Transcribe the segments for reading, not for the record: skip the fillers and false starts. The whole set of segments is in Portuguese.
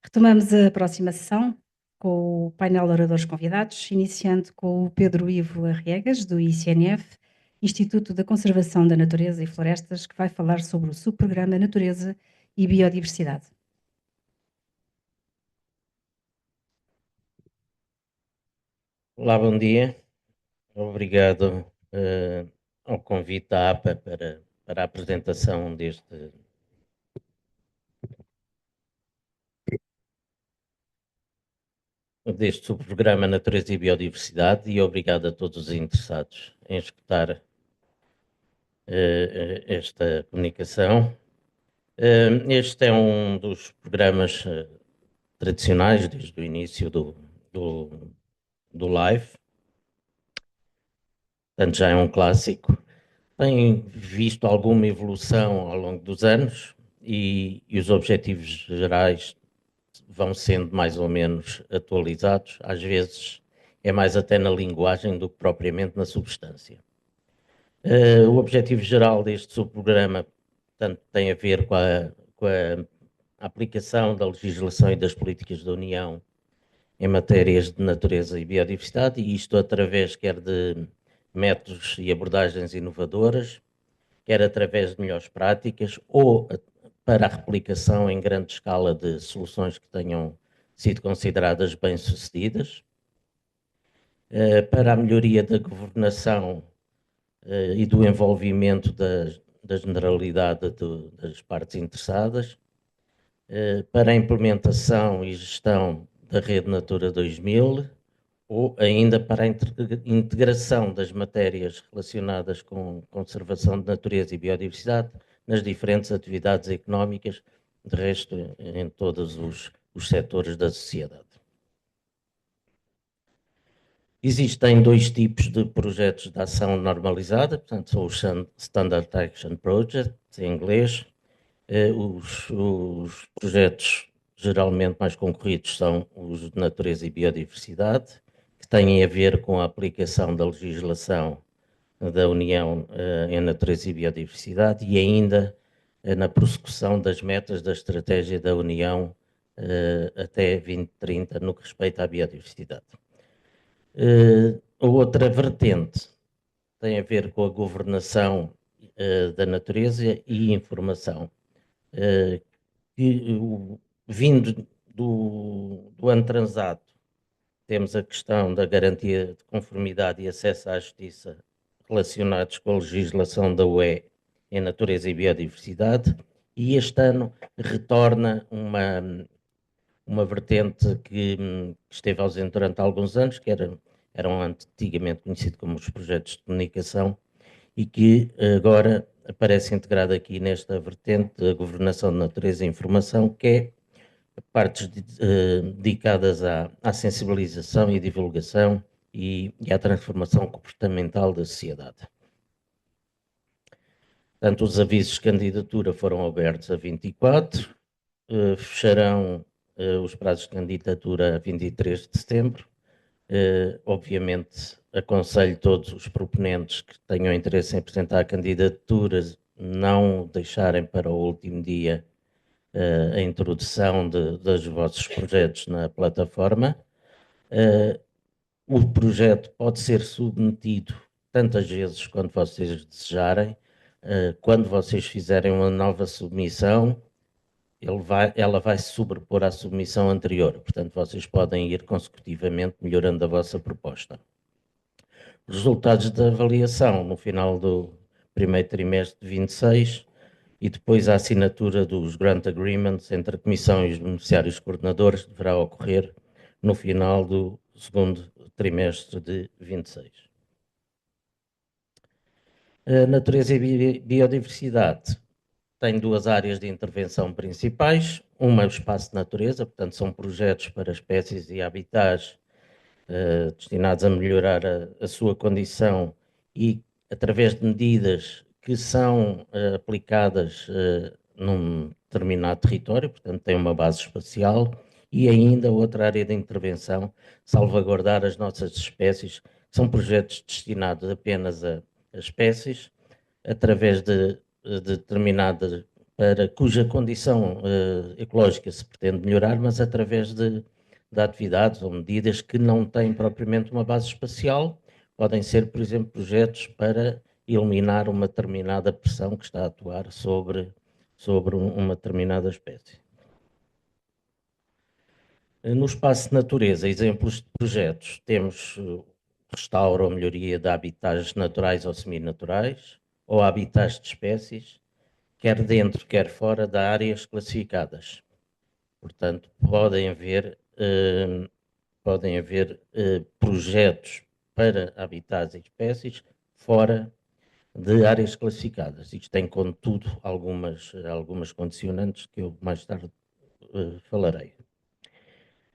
Retomamos a próxima sessão com o painel de oradores convidados, iniciando com o Pedro Ivo Arriegas, do ICNF, Instituto da Conservação da Natureza e Florestas, que vai falar sobre o subprograma Natureza e Biodiversidade. Olá, bom dia. Obrigado ao convite da APA para a apresentação deste subprograma Natureza e Biodiversidade e obrigado a todos os interessados em escutar esta comunicação. Este é um dos programas tradicionais desde o início do, do live, portanto já é um clássico. Tem visto alguma evolução ao longo dos anos e os objetivos gerais vão sendo mais ou menos atualizados, às vezes é mais até na linguagem do que propriamente na substância. O objetivo geral deste subprograma, portanto, tem a ver com a aplicação da legislação e das políticas da União em matérias de natureza e biodiversidade, e isto através quer de métodos e abordagens inovadoras, quer através de melhores práticas ou para a replicação em grande escala de soluções que tenham sido consideradas bem-sucedidas, para a melhoria da governação e do envolvimento da generalidade das partes interessadas, para a implementação e gestão da Rede Natura 2000, ou ainda para a integração das matérias relacionadas com conservação de natureza e biodiversidade nas diferentes atividades económicas, de resto, em todos os setores da sociedade. Existem dois tipos de projetos de ação normalizada, portanto, são os Standard Action Projects, em inglês. Os projetos geralmente mais concorridos são os de natureza e biodiversidade, que têm a ver com a aplicação da legislação da União em natureza e biodiversidade e ainda na prossecução das metas da estratégia da União até 2030 no que respeita à biodiversidade. A outra vertente tem a ver com a governação da natureza e informação. Vindo do ano transato, temos a questão da garantia de conformidade e acesso à justiça relacionados com a legislação da UE em natureza e biodiversidade, e este ano retorna uma vertente que esteve ausente durante alguns anos, que eram antigamente conhecido como os projetos de comunicação, e que agora aparece integrado aqui nesta vertente da governação de natureza e informação, que é partes dedicadas à sensibilização e divulgação e à transformação comportamental da sociedade. Portanto, os avisos de candidatura foram abertos a 24, fecharão os prazos de candidatura a 23 de setembro. Obviamente, aconselho todos os proponentes que tenham interesse em apresentar candidaturas não deixarem para o último dia a introdução dos vossos projetos na plataforma. O projeto pode ser submetido tantas vezes quanto vocês desejarem. Quando vocês fizerem uma nova submissão, ela vai se sobrepor à submissão anterior. Portanto, vocês podem ir consecutivamente melhorando a vossa proposta. Os resultados da avaliação no final do primeiro trimestre de 26 e depois a assinatura dos Grant Agreements entre a Comissão e os beneficiários coordenadores deverá ocorrer no final do segundo trimestre de 26. A natureza e biodiversidade tem duas áreas de intervenção principais. Uma é o espaço de natureza, portanto são projetos para espécies e habitats destinados a melhorar a sua condição e através de medidas que são aplicadas num determinado território, portanto tem uma base espacial, e ainda outra área de intervenção, salvaguardar as nossas espécies, são projetos destinados apenas a espécies, através de determinados cuja condição ecológica se pretende melhorar, mas através de atividades ou medidas que não têm propriamente uma base espacial. Podem ser, por exemplo, projetos para eliminar uma determinada pressão que está a atuar sobre uma determinada espécie. No espaço de natureza, exemplos de projetos, temos restauro ou melhoria de habitats naturais ou seminaturais, ou habitats de espécies, quer dentro, quer fora de áreas classificadas. Portanto, podem haver projetos para habitats e espécies fora de áreas classificadas. Isto tem, contudo, algumas condicionantes que eu mais tarde falarei.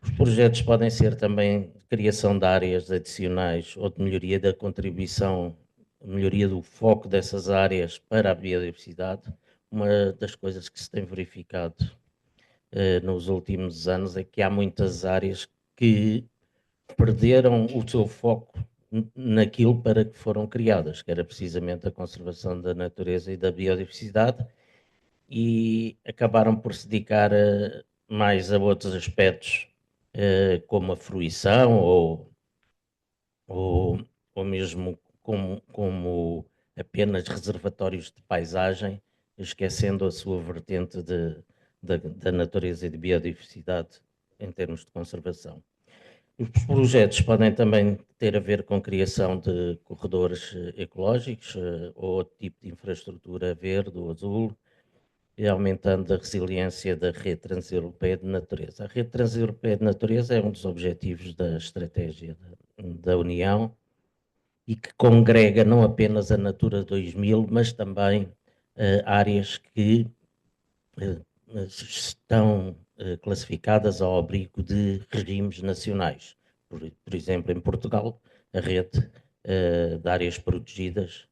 Os projetos podem ser também de criação de áreas adicionais ou de melhoria da contribuição, melhoria do foco dessas áreas para a biodiversidade. Uma das coisas que se tem verificado nos últimos anos é que há muitas áreas que perderam o seu foco naquilo para que foram criadas, que era precisamente a conservação da natureza e da biodiversidade, e acabaram por se dedicar mais a outros aspectos, como a fruição ou, ou mesmo como apenas reservatórios de paisagem, esquecendo a sua vertente da natureza e de biodiversidade em termos de conservação. Os projetos podem também ter a ver com criação de corredores ecológicos ou outro tipo de infraestrutura verde ou azul, e aumentando a resiliência da rede transeuropeia de natureza. A rede transeuropeia de natureza é um dos objetivos da estratégia da União e que congrega não apenas a Natura 2000, mas também áreas que estão classificadas ao abrigo de regimes nacionais. Por exemplo, em Portugal, a rede de áreas protegidas,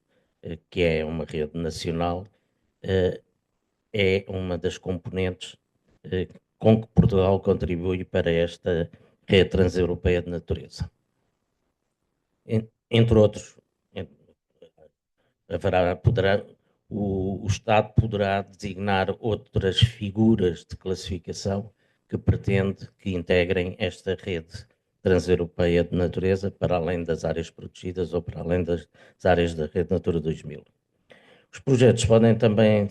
que é uma rede nacional, é uma das componentes com que Portugal contribui para esta rede transeuropeia de natureza. Entre outros, o Estado poderá designar outras figuras de classificação que pretende que integrem esta rede transeuropeia de natureza para além das áreas protegidas ou para além das áreas da rede Natura 2000. Os projetos podem também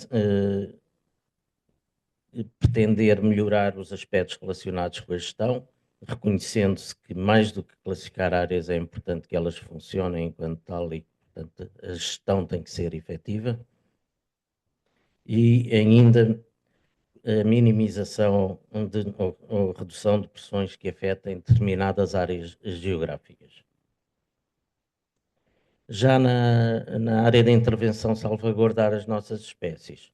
pretender melhorar os aspectos relacionados com a gestão, reconhecendo-se que mais do que classificar áreas é importante que elas funcionem enquanto tal e, portanto, a gestão tem que ser efetiva. E ainda a minimização ou redução de pressões que afetem determinadas áreas geográficas. Já na área da intervenção salvaguardar as nossas espécies,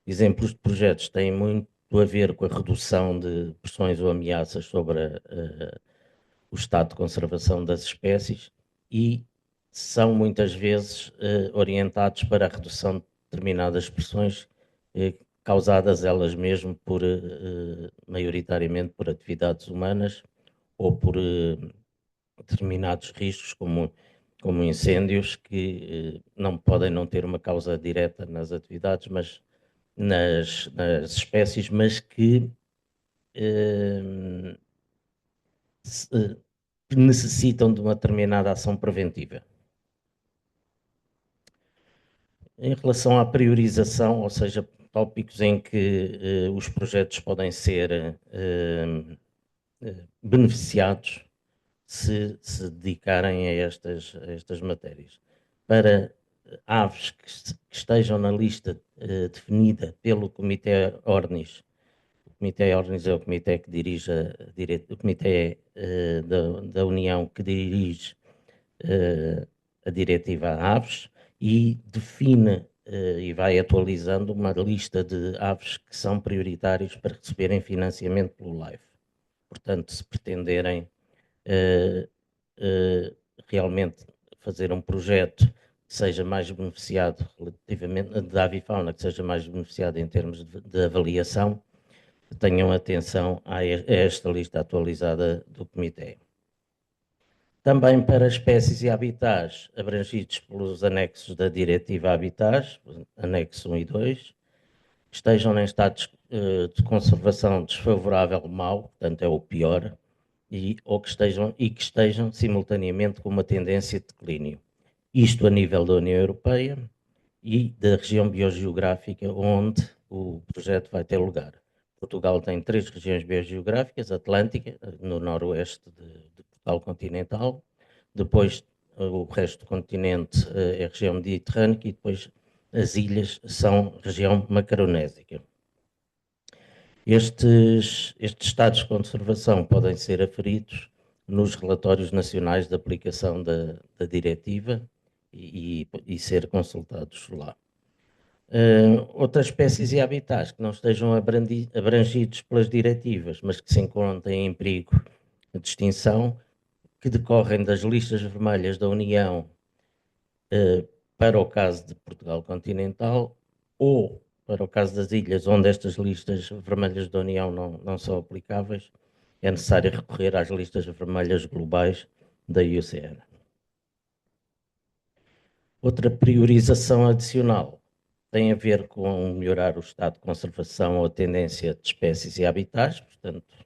exemplos de projetos têm muito a ver com a redução de pressões ou ameaças sobre o estado de conservação das espécies e são muitas vezes orientados para a redução de determinadas pressões causadas elas mesmo por, maioritariamente por atividades humanas ou por determinados riscos como incêndios que não podem não ter uma causa direta nas atividades, mas nas espécies, mas que necessitam de uma determinada ação preventiva. Em relação à priorização, ou seja, tópicos em que os projetos podem ser beneficiados se dedicarem a estas matérias. Para aves que estejam na lista definida pelo Comitê Ornis. O Comitê Ornis é o comitê que dirige o Comitê da União que dirige a diretiva aves e define e vai atualizando uma lista de aves que são prioritários para receberem financiamento pelo LIFE. Portanto, se pretenderem realmente fazer um projeto que seja mais beneficiado relativamente da avifauna, que seja mais beneficiado em termos de avaliação, tenham atenção a esta lista atualizada do Comitê. Também para espécies e habitats abrangidos pelos anexos da Diretiva Habitats, anexo 1 e 2, que estejam em estado de conservação desfavorável, mau, portanto é o pior, que estejam simultaneamente com uma tendência de declínio. Isto a nível da União Europeia e da região biogeográfica onde o projeto vai ter lugar. Portugal tem 3 regiões biogeográficas: Atlântica, no noroeste de Portugal continental, depois o resto do continente é a região mediterrânea e depois as ilhas são região macaronésica. Estes estados de conservação podem ser aferidos nos relatórios nacionais de aplicação da diretiva e ser consultados lá. Outras espécies e habitats que não estejam abrangidos pelas diretivas, mas que se encontrem em perigo de extinção, que decorrem das listas vermelhas da União para o caso de Portugal continental ou para o caso das ilhas, onde estas listas vermelhas da União não são aplicáveis, é necessário recorrer às listas vermelhas globais da IUCN. Outra priorização adicional tem a ver com melhorar o estado de conservação ou a tendência de espécies e habitats, portanto,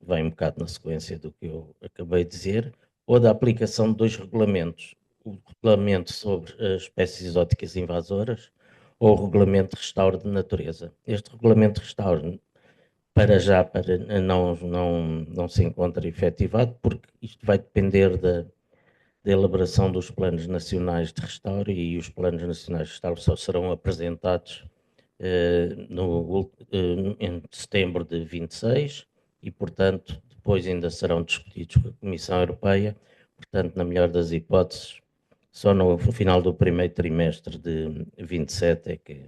vem um bocado na sequência do que eu acabei de dizer, ou da aplicação de 2 regulamentos: o regulamento sobre as espécies exóticas invasoras ou o regulamento de restauro de natureza. Este regulamento de restauro, para já, não se encontra efetivado, porque isto vai depender da elaboração dos planos nacionais de restauro, e os planos nacionais de restauro só serão apresentados em setembro de 26 e, portanto, depois ainda serão discutidos com a Comissão Europeia. Portanto, na melhor das hipóteses, só no final do primeiro trimestre de 27 é que,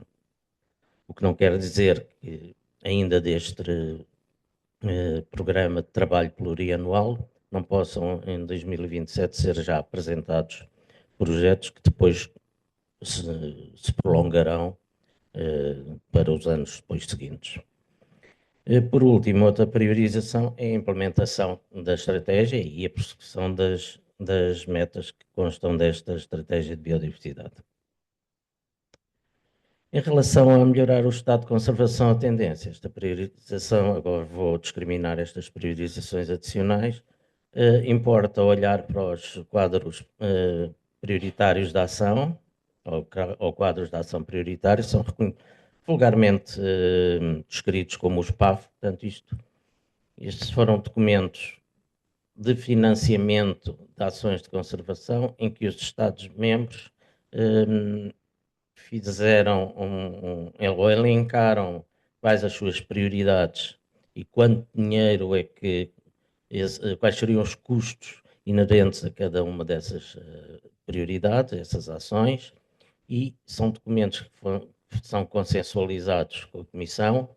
o que não quer dizer que ainda deste programa de trabalho plurianual não possam em 2027 ser já apresentados projetos que depois se prolongarão para os anos depois seguintes. Por último, outra priorização é a implementação da estratégia e a prossecução das metas que constam desta estratégia de biodiversidade. Em relação a melhorar o estado de conservação, a tendência, esta priorização, agora vou discriminar estas priorizações adicionais, importa olhar para os quadros prioritários de ação, ou quadros de ação prioritários, são vulgarmente descritos como os PAF. Portanto, estes foram documentos de financiamento de ações de conservação em que os Estados-membros fizeram ou elencaram quais as suas prioridades e quanto dinheiro é que, quais seriam os custos inerentes a cada uma dessas prioridades, essas ações, e são documentos que são consensualizados com a Comissão,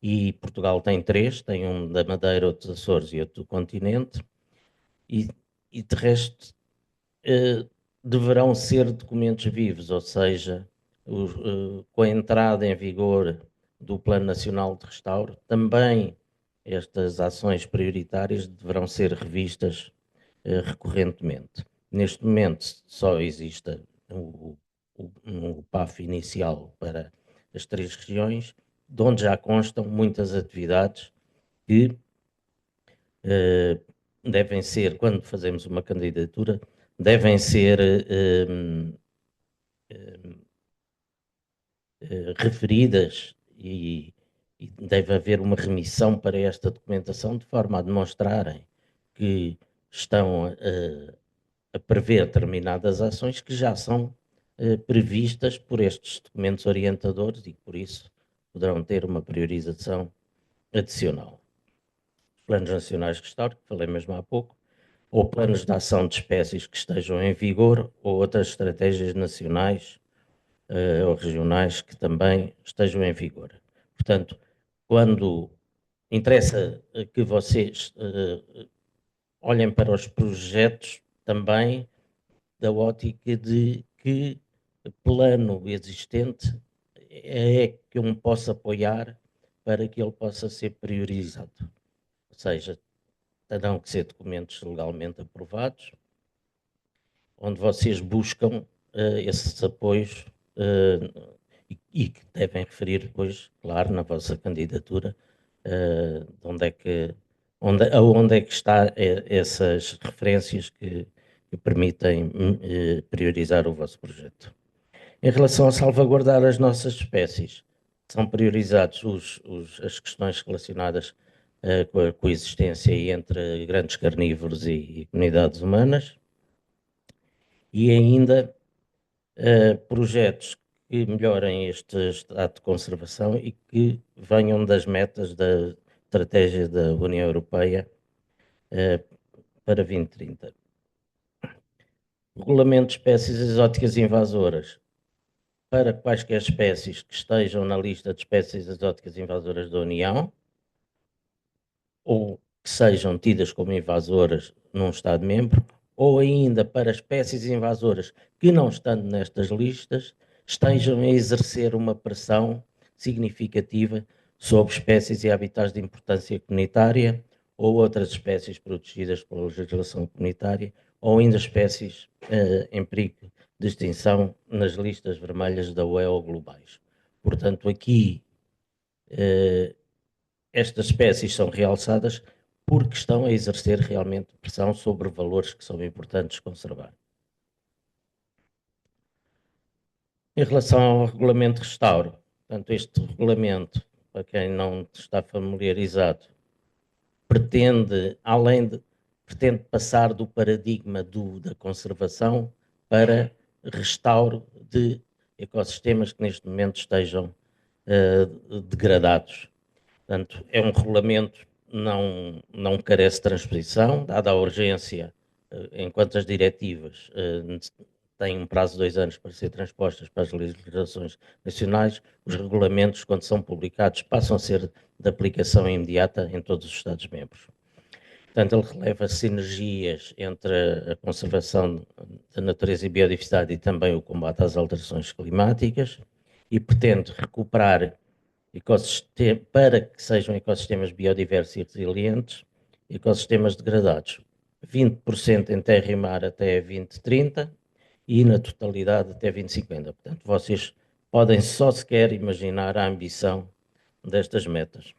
e Portugal tem 3, tem um da Madeira, outro dos Açores e outro do continente, e de resto deverão ser documentos vivos, ou seja, com a entrada em vigor do Plano Nacional de Restauro, também estas ações prioritárias deverão ser revistas recorrentemente. Neste momento só existe um PAF inicial para as 3 regiões, de onde já constam muitas atividades que devem ser, quando fazemos uma candidatura, devem ser referidas e deve haver uma remissão para esta documentação de forma a demonstrarem que estão a prever determinadas ações que já são previstas por estes documentos orientadores e que, por isso, poderão ter uma priorização adicional. Os planos nacionais de restauro, que falei mesmo há pouco, ou planos de ação de espécies que estejam em vigor, ou outras estratégias nacionais ou regionais que também estejam em vigor. Portanto, quando interessa que vocês olhem para os projetos também da ótica de que plano existente é que eu me posso apoiar para que ele possa ser priorizado. Ou seja, terão que ser documentos legalmente aprovados, onde vocês buscam esses apoios e que devem referir depois, claro, na vossa candidatura, aonde é que está essas referências que permitem priorizar o vosso projeto. Em relação a salvaguardar as nossas espécies, são priorizados as questões relacionadas com a coexistência entre grandes carnívoros e comunidades humanas, e ainda projetos que melhorem este estado de conservação e que venham das metas da estratégia da União Europeia para 2030. Regulamento de espécies exóticas invasoras. Para quaisquer espécies que estejam na lista de espécies exóticas invasoras da União ou que sejam tidas como invasoras num Estado-membro, ou ainda para espécies invasoras que, não estando nestas listas, estejam a exercer uma pressão significativa sobre espécies e habitats de importância comunitária ou outras espécies protegidas pela legislação comunitária, ou ainda espécies em perigo de extinção nas listas vermelhas da UE ou globais. Portanto, aqui estas espécies são realçadas porque estão a exercer realmente pressão sobre valores que são importantes conservar. Em relação ao regulamento de restauro, portanto, este regulamento, para quem não está familiarizado, pretende passar do paradigma da conservação para restauro de ecossistemas que neste momento estejam degradados. Portanto, é um regulamento não carece de transposição, dada a urgência, enquanto as diretivas têm um prazo de 2 anos para ser transpostas para as legislações nacionais, os regulamentos, quando são publicados, passam a ser de aplicação imediata em todos os Estados-membros. Portanto, ele releva sinergias entre a conservação da natureza e biodiversidade e também o combate às alterações climáticas e pretende recuperar para que sejam ecossistemas biodiversos e resilientes, ecossistemas degradados, 20% em terra e mar até 2030 e na totalidade até 2050. Portanto, vocês podem só sequer imaginar a ambição destas metas.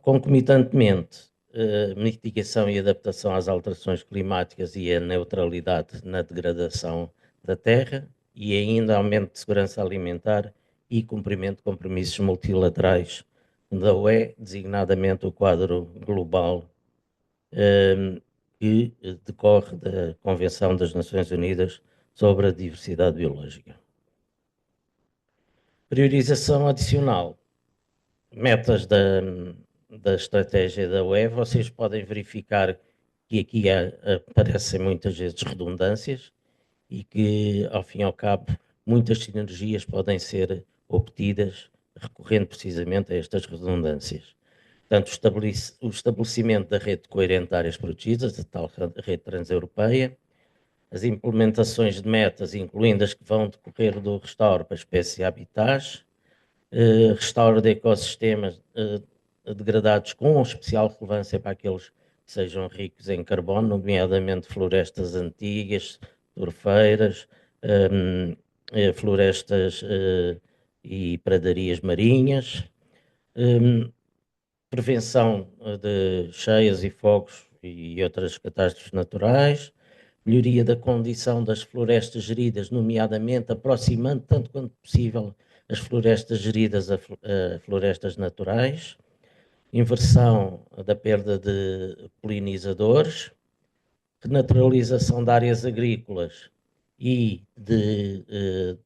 Concomitantemente, mitigação e adaptação às alterações climáticas e a neutralidade na degradação da terra e ainda aumento de segurança alimentar e cumprimento de compromissos multilaterais da UE, designadamente o quadro global que decorre da Convenção das Nações Unidas sobre a Diversidade Biológica. Priorização adicional. Metas da estratégia da UE, vocês podem verificar que aqui aparecem muitas vezes redundâncias e que, ao fim e ao cabo, muitas sinergias podem ser obtidas recorrendo precisamente a estas redundâncias. Portanto, o estabelecimento da rede coerente de áreas protegidas, a tal rede transeuropeia, as implementações de metas, incluindo as que vão decorrer do restauro para espécies e habitats, restauro de ecossistemas degradados com especial relevância para aqueles que sejam ricos em carbono, nomeadamente florestas antigas, torfeiras, florestas e pradarias marinhas, prevenção de cheias e fogos e outras catástrofes naturais, melhoria da condição das florestas geridas, nomeadamente aproximando tanto quanto possível as florestas geridas a florestas naturais, inversão da perda de polinizadores, renaturalização de áreas agrícolas e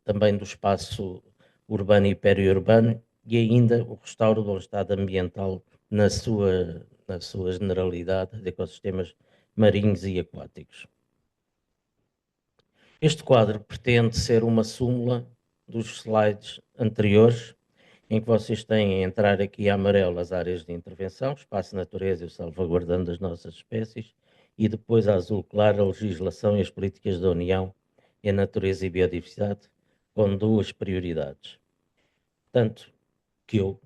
também do espaço urbano e periurbano e ainda o restauro do estado ambiental na sua generalidade de ecossistemas marinhos e aquáticos. Este quadro pretende ser uma súmula dos slides anteriores, em que vocês têm a entrar aqui a amarelo as áreas de intervenção, espaço, natureza e o salvaguardando as nossas espécies, e depois a azul claro a legislação e as políticas da União em natureza e biodiversidade, com 2 prioridades. Portanto, que eu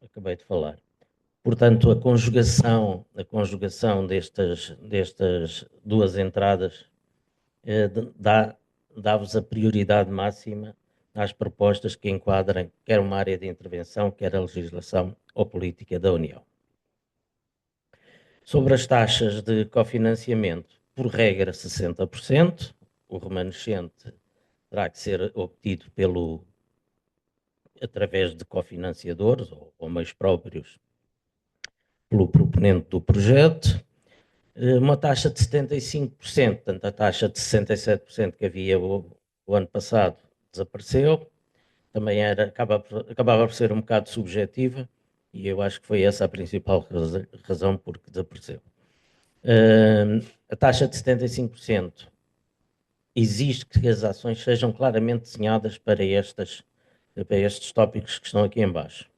acabei de falar. Portanto, a conjugação destas 2 entradas dá-vos a prioridade máxima às propostas que enquadrem quer uma área de intervenção, quer a legislação ou política da União. Sobre as taxas de cofinanciamento, por regra 60%, o remanescente terá que ser obtido através de cofinanciadores ou meios próprios pelo proponente do projeto. Uma taxa de 75%, portanto a taxa de 67% que havia o ano passado desapareceu, também acabava por ser um bocado subjetiva e eu acho que foi essa a principal razão por que desapareceu. A taxa de 75% exige que as ações sejam claramente desenhadas para estes tópicos que estão aqui em baixo.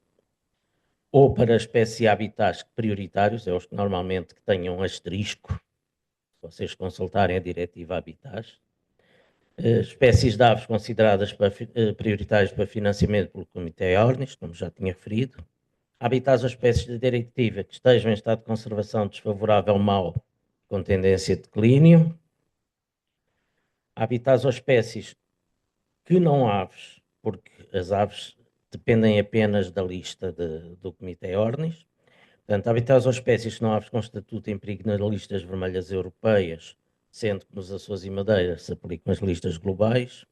Ou para espécies e habitats prioritários, os que normalmente tenham asterisco, se vocês consultarem a diretiva Habitats. Espécies de aves consideradas prioritárias para financiamento pelo Comitê Ornis, como já tinha referido. Habitats ou espécies da diretiva que estejam em estado de conservação desfavorável mau, com tendência de declínio. Habitats ou espécies que não aves, porque as aves dependem apenas da lista do Comitê Ornis. Portanto, habitats ou espécies que não aves com estatuto em perigo nas listas vermelhas europeias, sendo que nos Açores e Madeira se aplicam as listas globais.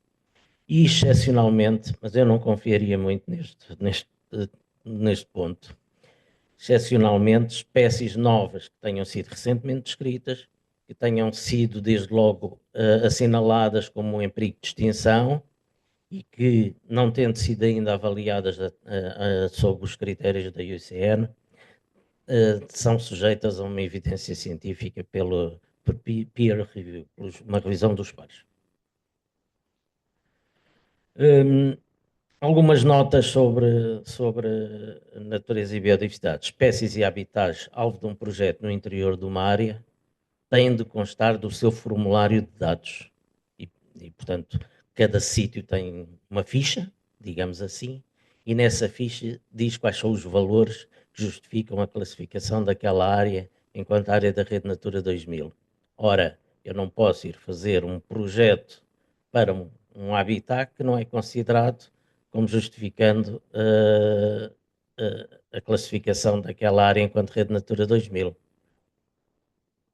E, excepcionalmente, mas eu não confiaria muito neste ponto, excepcionalmente, espécies novas que tenham sido recentemente descritas, que tenham sido, desde logo, assinaladas como em perigo de extinção e que, não tendo sido ainda avaliadas sob os critérios da IUCN, são sujeitas a uma evidência científica por peer review, uma revisão dos pares. Algumas notas sobre natureza e biodiversidade. Espécies e habitats alvo de um projeto no interior de uma área têm de constar do seu formulário de dados. Portanto, cada sítio tem uma ficha, digamos assim, e nessa ficha diz quais são os valores que justificam a classificação daquela área enquanto área da Rede Natura 2000. Ora, eu não posso ir fazer um projeto para um habitat que não é considerado como justificando a classificação daquela área enquanto Rede Natura 2000.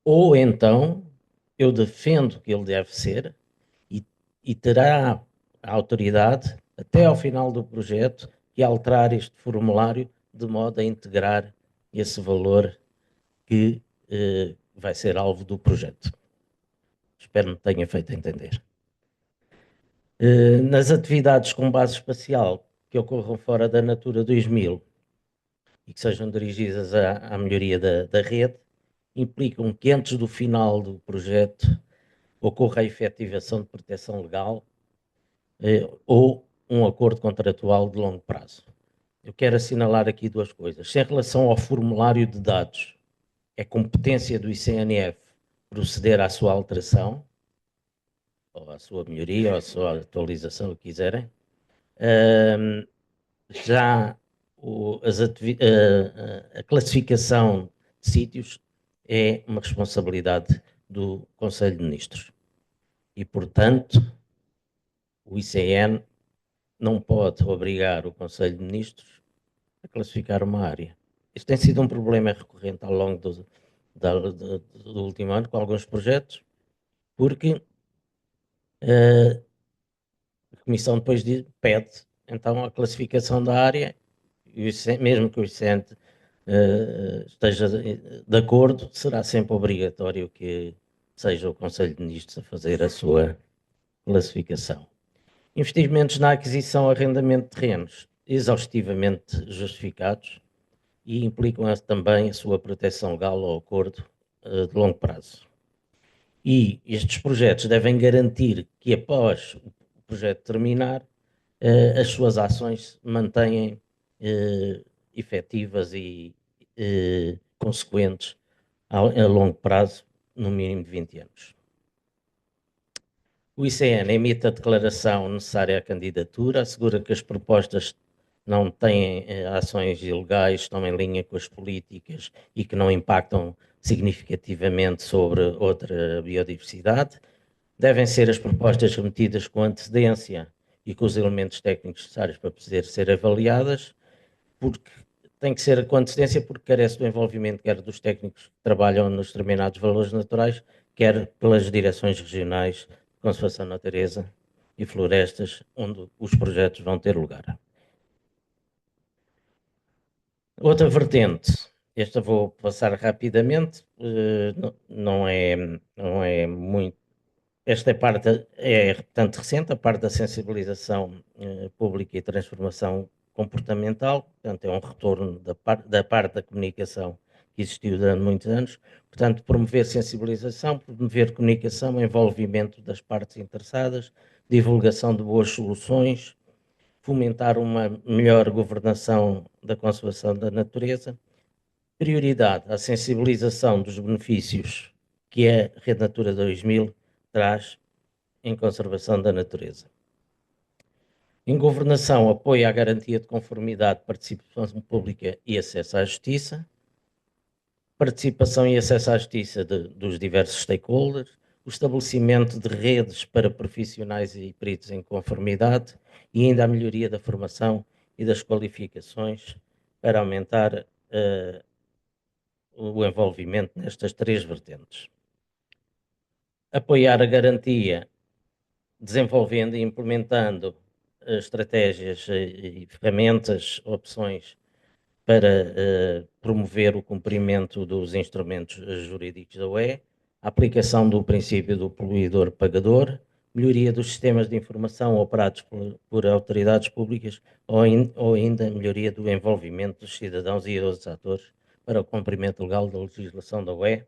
Ou então, eu defendo que ele deve ser e terá a autoridade, até ao final do projeto, de alterar este formulário de modo a integrar esse valor que vai ser alvo do projeto. Espero me tenha feito entender. Nas atividades com base espacial que ocorram fora da Natura 2000 e que sejam dirigidas à melhoria da rede, implicam que antes do final do projeto ocorra a efetivação de proteção legal ou um acordo contratual de longo prazo. Eu quero assinalar aqui duas coisas. Se em relação ao formulário de dados é competência do ICNF proceder à sua alteração, ou à sua melhoria, ou à sua atualização, o que quiserem, já a classificação de sítios é uma responsabilidade do Conselho de Ministros. E, portanto, o ICN não pode obrigar o Conselho de Ministros a classificar uma área. Isto tem sido um problema recorrente ao longo do último ano, com alguns projetos, porque a Comissão depois pede então a classificação da área, e mesmo que o ICN esteja de acordo, será sempre obrigatório que seja o Conselho de Ministros a fazer a sua classificação. Investimentos na aquisição e arrendamento de terrenos exaustivamente justificados e implicam também a sua proteção legal ao acordo de longo prazo. E estes projetos devem garantir que após o projeto terminar, as suas ações se mantenham efetivas e consequentes a longo prazo, no mínimo de 20 anos. O ICN emite a declaração necessária à candidatura, assegura que as propostas não têm ações ilegais, estão em linha com as políticas e que não impactam significativamente sobre outra biodiversidade. Devem ser as propostas remetidas com antecedência e com os elementos técnicos necessários para poder ser avaliadas, porque tem que ser com antecedência, porque carece do envolvimento quer dos técnicos que trabalham nos determinados valores naturais, quer pelas direções regionais de conservação da natureza e florestas, onde os projetos vão ter lugar. Outra vertente, esta vou passar rapidamente, não é muito. Esta parte é, portanto, recente, a parte da sensibilização pública e transformação comportamental, portanto, é um retorno da parte da comunicação que existiu durante muitos anos, portanto, promover sensibilização, promover comunicação, envolvimento das partes interessadas, divulgação de boas soluções, fomentar uma melhor governação da conservação da natureza, prioridade à sensibilização dos benefícios que a Rede Natura 2000 traz em conservação da natureza. Em governação, apoio à garantia de conformidade, participação pública e acesso à justiça, participação e acesso à justiça dos diversos stakeholders, o estabelecimento de redes para profissionais e peritos em conformidade e ainda a melhoria da formação e das qualificações para aumentar o envolvimento nestas três vertentes. Apoiar a garantia, desenvolvendo e implementando estratégias e ferramentas, opções para promover o cumprimento dos instrumentos jurídicos da UE, a aplicação do princípio do poluidor-pagador, melhoria dos sistemas de informação operados por autoridades públicas ou ainda melhoria do envolvimento dos cidadãos e outros atores para o cumprimento legal da legislação da UE,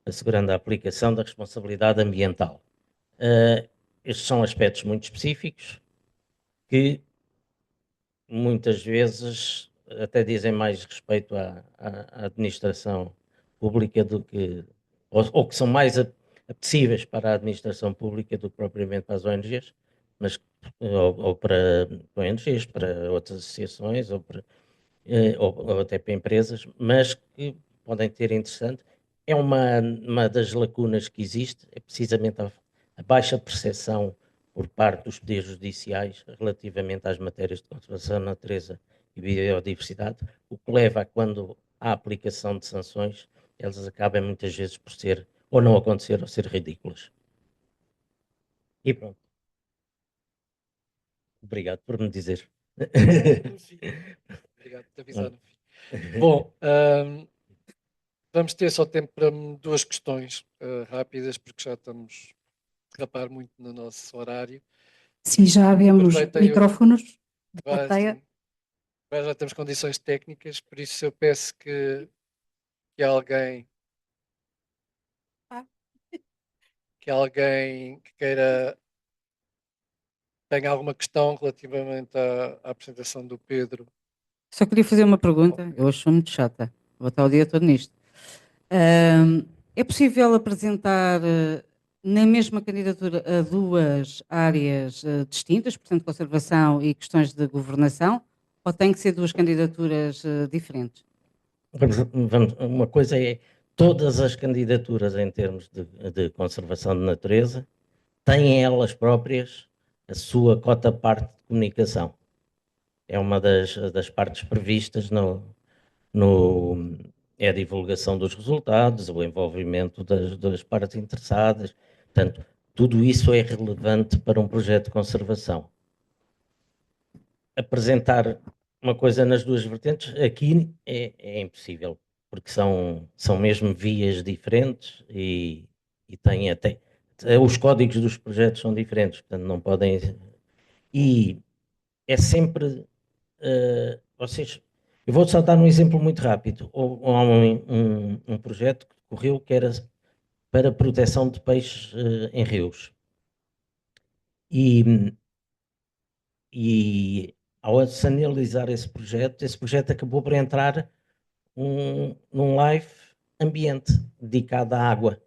assegurando a aplicação da responsabilidade ambiental. Estes são aspectos muito específicos que muitas vezes até dizem mais respeito à administração pública do que, ou que são mais apetecíveis para a administração pública do que propriamente para as ONGs, mas, ou para ONGs, para outras associações, ou até para empresas, mas que podem ter interessante. É uma das lacunas que existe, é precisamente a baixa percepção por parte dos poderes judiciais relativamente às matérias de conservação da natureza e biodiversidade, o que leva a quando há aplicação de sanções, elas acabam muitas vezes por ser, ou não acontecer, ou ser ridículas. E pronto. Obrigado por me dizer. Obrigado por te avisar. Bom, vamos ter só tempo para duas questões rápidas, porque já estamos a rapar muito no nosso horário. Sim, já vemos Aproveitei micrófonos de Agora, plateia. sim, agora já temos condições técnicas, por isso eu peço que alguém Ah. que queira tenha alguma questão relativamente à apresentação do Pedro. Só queria fazer uma pergunta. Eu hoje sou muito chata. Vou estar o dia todo nisto. É possível apresentar na mesma candidatura a duas áreas distintas, portanto, conservação e questões de governação, ou tem que ser duas candidaturas diferentes? Uma coisa é todas as candidaturas em termos de conservação de natureza têm elas próprias a sua cota-parte de comunicação. É uma das partes previstas é a divulgação dos resultados, o envolvimento das partes interessadas. Portanto, tudo isso é relevante para um projeto de conservação. Apresentar uma coisa nas duas vertentes, aqui é impossível, porque são mesmo vias diferentes e têm até os códigos dos projetos são diferentes, portanto não podem. E é sempre. Eu vou só dar um exemplo muito rápido. Há um projeto que correu que era para proteção de peixes em rios. E ao se analisar esse projeto acabou por entrar num live ambiente dedicado à água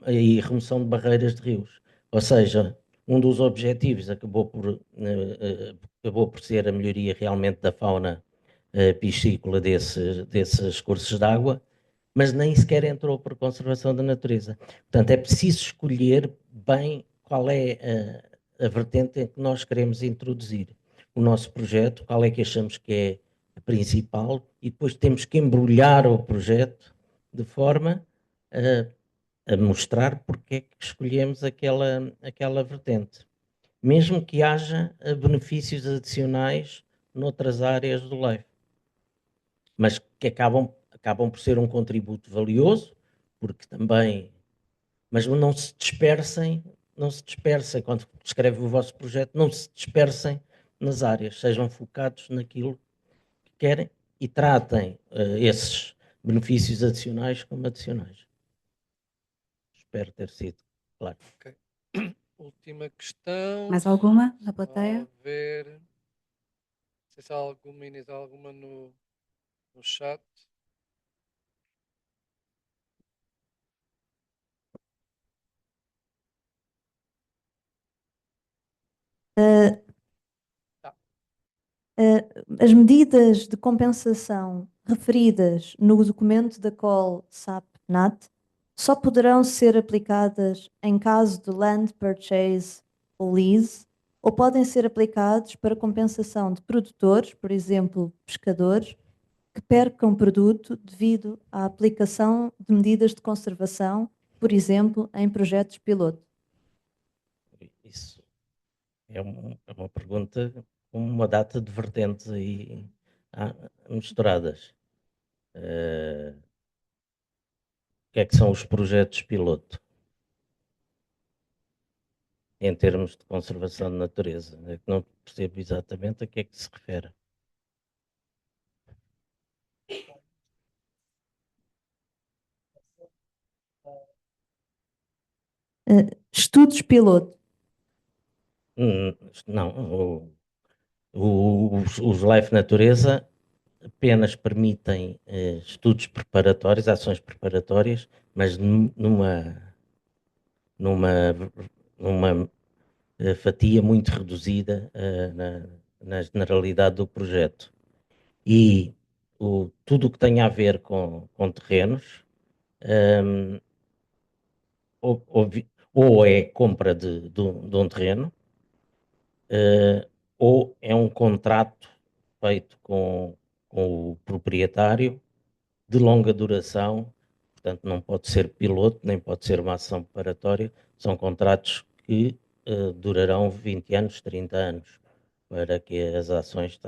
e remoção de barreiras de rios. Ou seja, um dos objetivos acabou por ser a melhoria realmente da fauna piscícola desses cursos de água, mas nem sequer entrou para a conservação da natureza. Portanto, é preciso escolher bem qual é a vertente em que nós queremos introduzir o nosso projeto, qual é que achamos que é a principal, e depois temos que embrulhar o projeto de forma a mostrar porque é que escolhemos aquela vertente. Mesmo que haja benefícios adicionais noutras áreas do LIFE, mas que acabam por ser um contributo valioso, porque também, mas não se dispersem, quando escrevem o vosso projeto, não se dispersem nas áreas, sejam focados naquilo que querem e tratem esses benefícios adicionais como adicionais. Espero ter sido claro. Ok. Última questão. Mais alguma na Só plateia? ver. Não sei se há alguma, Inês, há alguma no chat. Tá. As medidas de compensação referidas no documento da Call SAP-NAT só poderão ser aplicadas em caso de land purchase ou lease, ou podem ser aplicados para compensação de produtores, por exemplo, pescadores, que percam produto devido à aplicação de medidas de conservação, por exemplo, em projetos piloto. Isso é uma pergunta com uma data de vertentes aí misturadas. O que é que são os projetos piloto? Em termos de conservação de natureza. É que não percebo exatamente a que é que se refere. Estudos piloto. Não, os Life Natureza apenas permitem estudos preparatórios, ações preparatórias, mas numa fatia muito reduzida na generalidade do projeto. E tudo o que tem a ver com terrenos, ou é compra de um terreno, ou é um contrato feito com o proprietário de longa duração, portanto não pode ser piloto, nem pode ser uma ação preparatória, são contratos que durarão 20 anos, 30 anos, para que as ações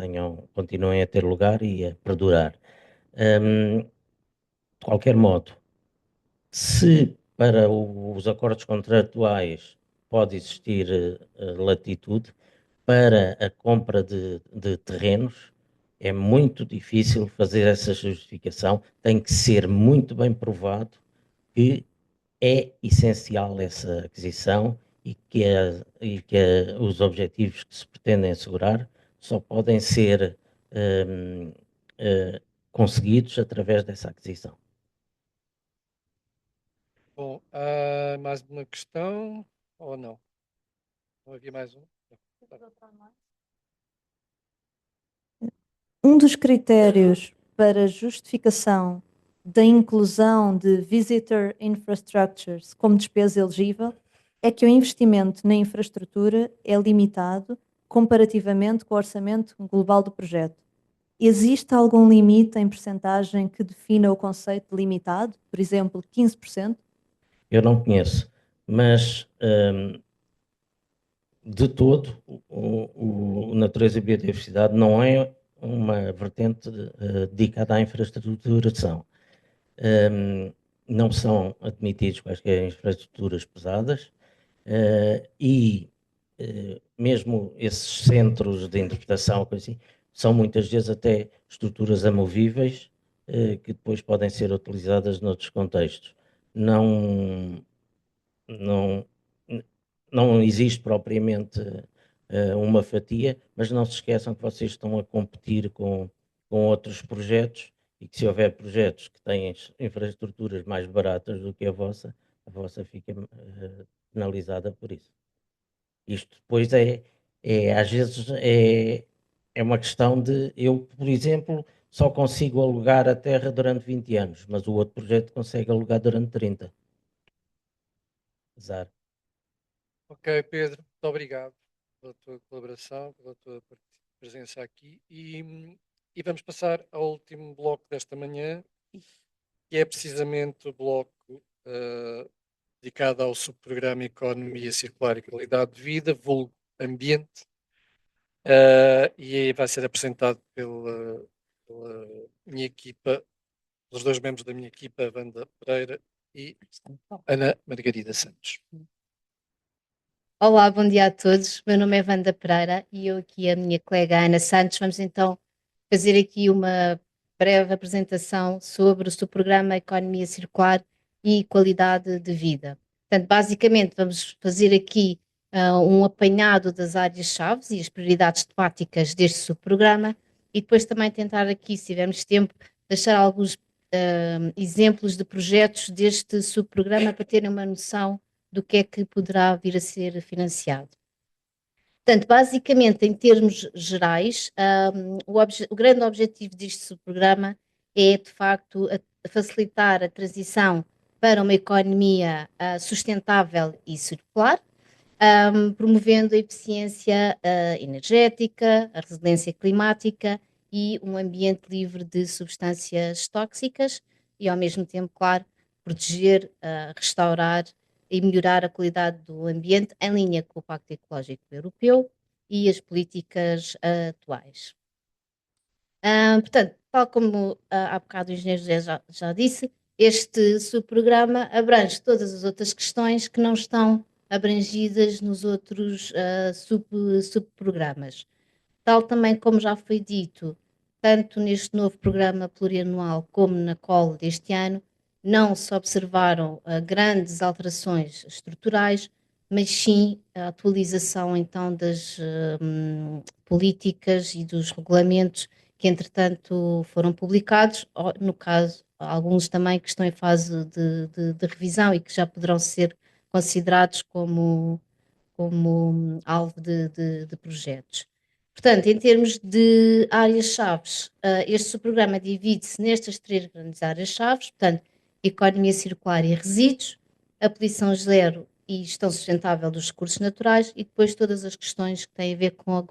continuem a ter lugar e a perdurar. De qualquer modo, se para os acordos contratuais pode existir latitude, para a compra de terrenos é muito difícil fazer essa justificação, tem que ser muito bem provado que é essencial essa aquisição e que os objetivos que se pretendem assegurar só podem ser hum, conseguidos através dessa aquisição. Bom, há mais uma questão ou não? Não havia mais um? Um dos critérios para justificação da inclusão de Visitor Infrastructures como despesa elegível é que o investimento na infraestrutura é limitado comparativamente com o orçamento global do projeto. Existe algum limite em percentagem que defina o conceito de limitado? Por exemplo, 15%? Eu não conheço, mas de todo, o Natureza e Biodiversidade não é uma vertente dedicada à infraestruturação. Não são admitidos quaisquer infraestruturas pesadas e mesmo esses centros de interpretação assim, são muitas vezes até estruturas amovíveis que depois podem ser utilizadas noutros contextos. Não, não, não existe propriamente uma fatia, mas não se esqueçam que vocês estão a competir com outros projetos e que se houver projetos que têm infraestruturas mais baratas do que a vossa fica penalizada por isso. Isto depois às vezes é uma questão de eu, por exemplo, só consigo alugar a terra durante 20 anos, mas o outro projeto consegue alugar durante 30. Exato. Ok, Pedro. Muito muito obrigado pela tua colaboração, pela tua presença aqui e vamos passar ao último bloco desta manhã, que é precisamente o bloco dedicado ao subprograma Economia Circular e Qualidade de Vida, vulgo Ambiente, e aí vai ser apresentado pela minha equipa, pelos dois membros da minha equipa, Wanda Pereira e Ana Margarida Santos. Olá, bom dia a todos. Meu nome é Wanda Pereira e eu aqui a minha colega Ana Santos vamos então fazer aqui uma breve apresentação sobre o subprograma Economia Circular e Qualidade de Vida. Portanto, basicamente vamos fazer aqui um apanhado das áreas-chave e as prioridades temáticas deste subprograma e depois também tentar aqui, se tivermos tempo, deixar alguns exemplos de projetos deste subprograma para terem uma noção do que é que poderá vir a ser financiado. Portanto, basicamente, em termos gerais, o grande objetivo deste subprograma é, de facto, facilitar a transição para uma economia sustentável e circular, promovendo a eficiência energética, a resiliência climática e um ambiente livre de substâncias tóxicas e, ao mesmo tempo, claro, proteger, restaurar e melhorar a qualidade do ambiente em linha com o Pacto Ecológico Europeu e as políticas atuais. Portanto, tal como há bocado o engenheiro José já disse, este subprograma abrange todas as outras questões que não estão abrangidas nos outros subprogramas. Tal também como já foi dito, tanto neste novo programa plurianual como na COL deste ano, não se observaram grandes alterações estruturais, mas sim a atualização então das políticas e dos regulamentos que entretanto foram publicados, no caso alguns também que estão em fase de revisão e que já poderão ser considerados como alvo de projetos. Portanto, em termos de áreas-chave, este subprograma divide-se nestas três grandes áreas-chave, portanto, economia circular e resíduos, a poluição zero e gestão sustentável dos recursos naturais e depois todas as questões que têm a ver com a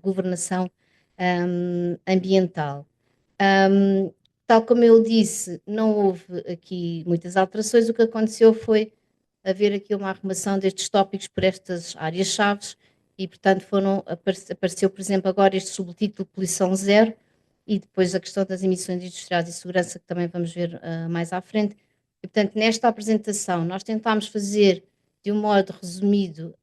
governação ambiental. Tal como eu disse, não houve aqui muitas alterações, o que aconteceu foi haver aqui uma arrumação destes tópicos por estas áreas-chave e, portanto, apareceu, por exemplo, agora este subtítulo Poluição Zero e depois a questão das emissões industriais e segurança, que também vamos ver mais à frente. E, portanto, nesta apresentação, nós tentámos fazer, de um modo resumido,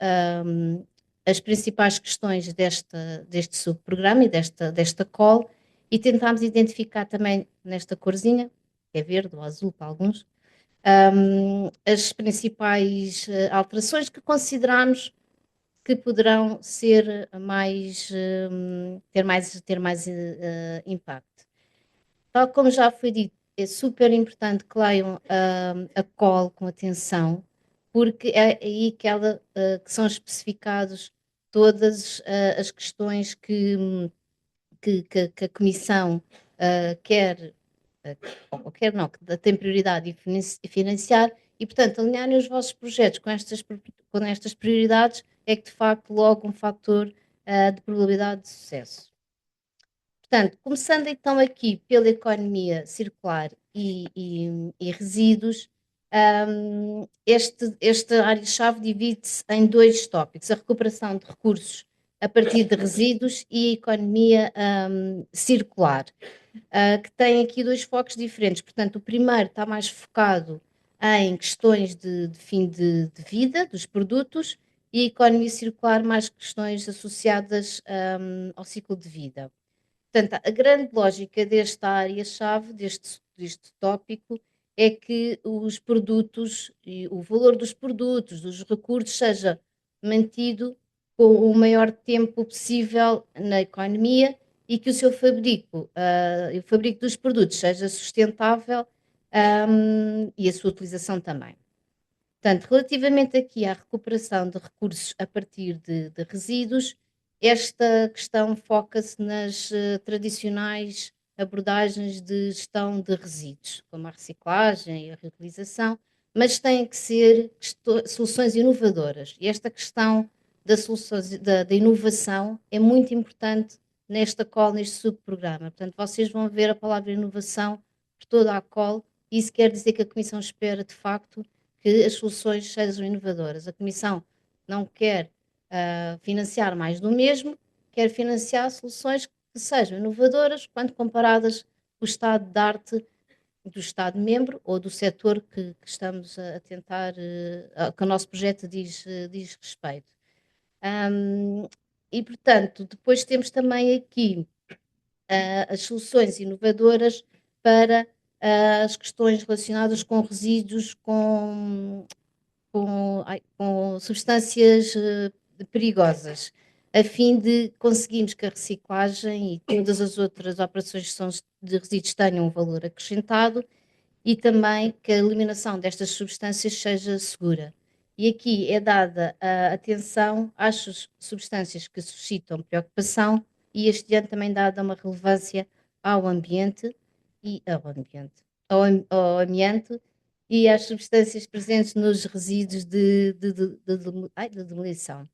as principais questões deste subprograma e desta call e tentámos identificar também nesta corzinha, que é verde ou azul para alguns, as principais alterações que consideramos que poderão ser ter mais impacto. Tal como já foi dito, é super importante que leiam a call com atenção, porque é aí que são especificados todas as questões que a Comissão quer ou quer não, que tem prioridade em financiar e, portanto, alinharem os vossos projetos com estas prioridades é que, de facto, logo um fator de probabilidade de sucesso. Portanto, começando então aqui pela economia circular e resíduos, esta área-chave divide-se em dois tópicos, a recuperação de recursos a partir de resíduos e a economia circular. Que tem aqui dois focos diferentes. Portanto, o primeiro está mais focado em questões de fim de vida dos produtos e a economia circular mais questões associadas ao ciclo de vida. Portanto, a grande lógica desta área-chave, deste tópico, é que os produtos e o valor dos produtos, dos recursos, seja mantido com o maior tempo possível na economia e que o seu fabrico, o fabrico dos produtos seja sustentável e a sua utilização também. Portanto, relativamente aqui à recuperação de recursos a partir de resíduos, esta questão foca-se nas tradicionais abordagens de gestão de resíduos, como a reciclagem e a reutilização, mas têm que ser soluções inovadoras. E esta questão da inovação é muito importante nesta call, neste subprograma. Portanto, vocês vão ver a palavra inovação por toda a call, e isso quer dizer que a Comissão espera, de facto, que as soluções sejam inovadoras. A Comissão não quer financiar mais do mesmo, quer financiar soluções que sejam inovadoras quando comparadas com o estado de arte do Estado-membro ou do setor que estamos a tentar, que o nosso projeto diz respeito. E, portanto, depois temos também aqui as soluções inovadoras para as questões relacionadas com resíduos, com substâncias perigosas, a fim de conseguirmos que a reciclagem e todas as outras operações que são de resíduos tenham um valor acrescentado e também que a eliminação destas substâncias seja segura. E aqui é dada a atenção às substâncias que suscitam preocupação e este ano também dada uma relevância ao ambiente ao amianto e às substâncias presentes nos resíduos de demolição.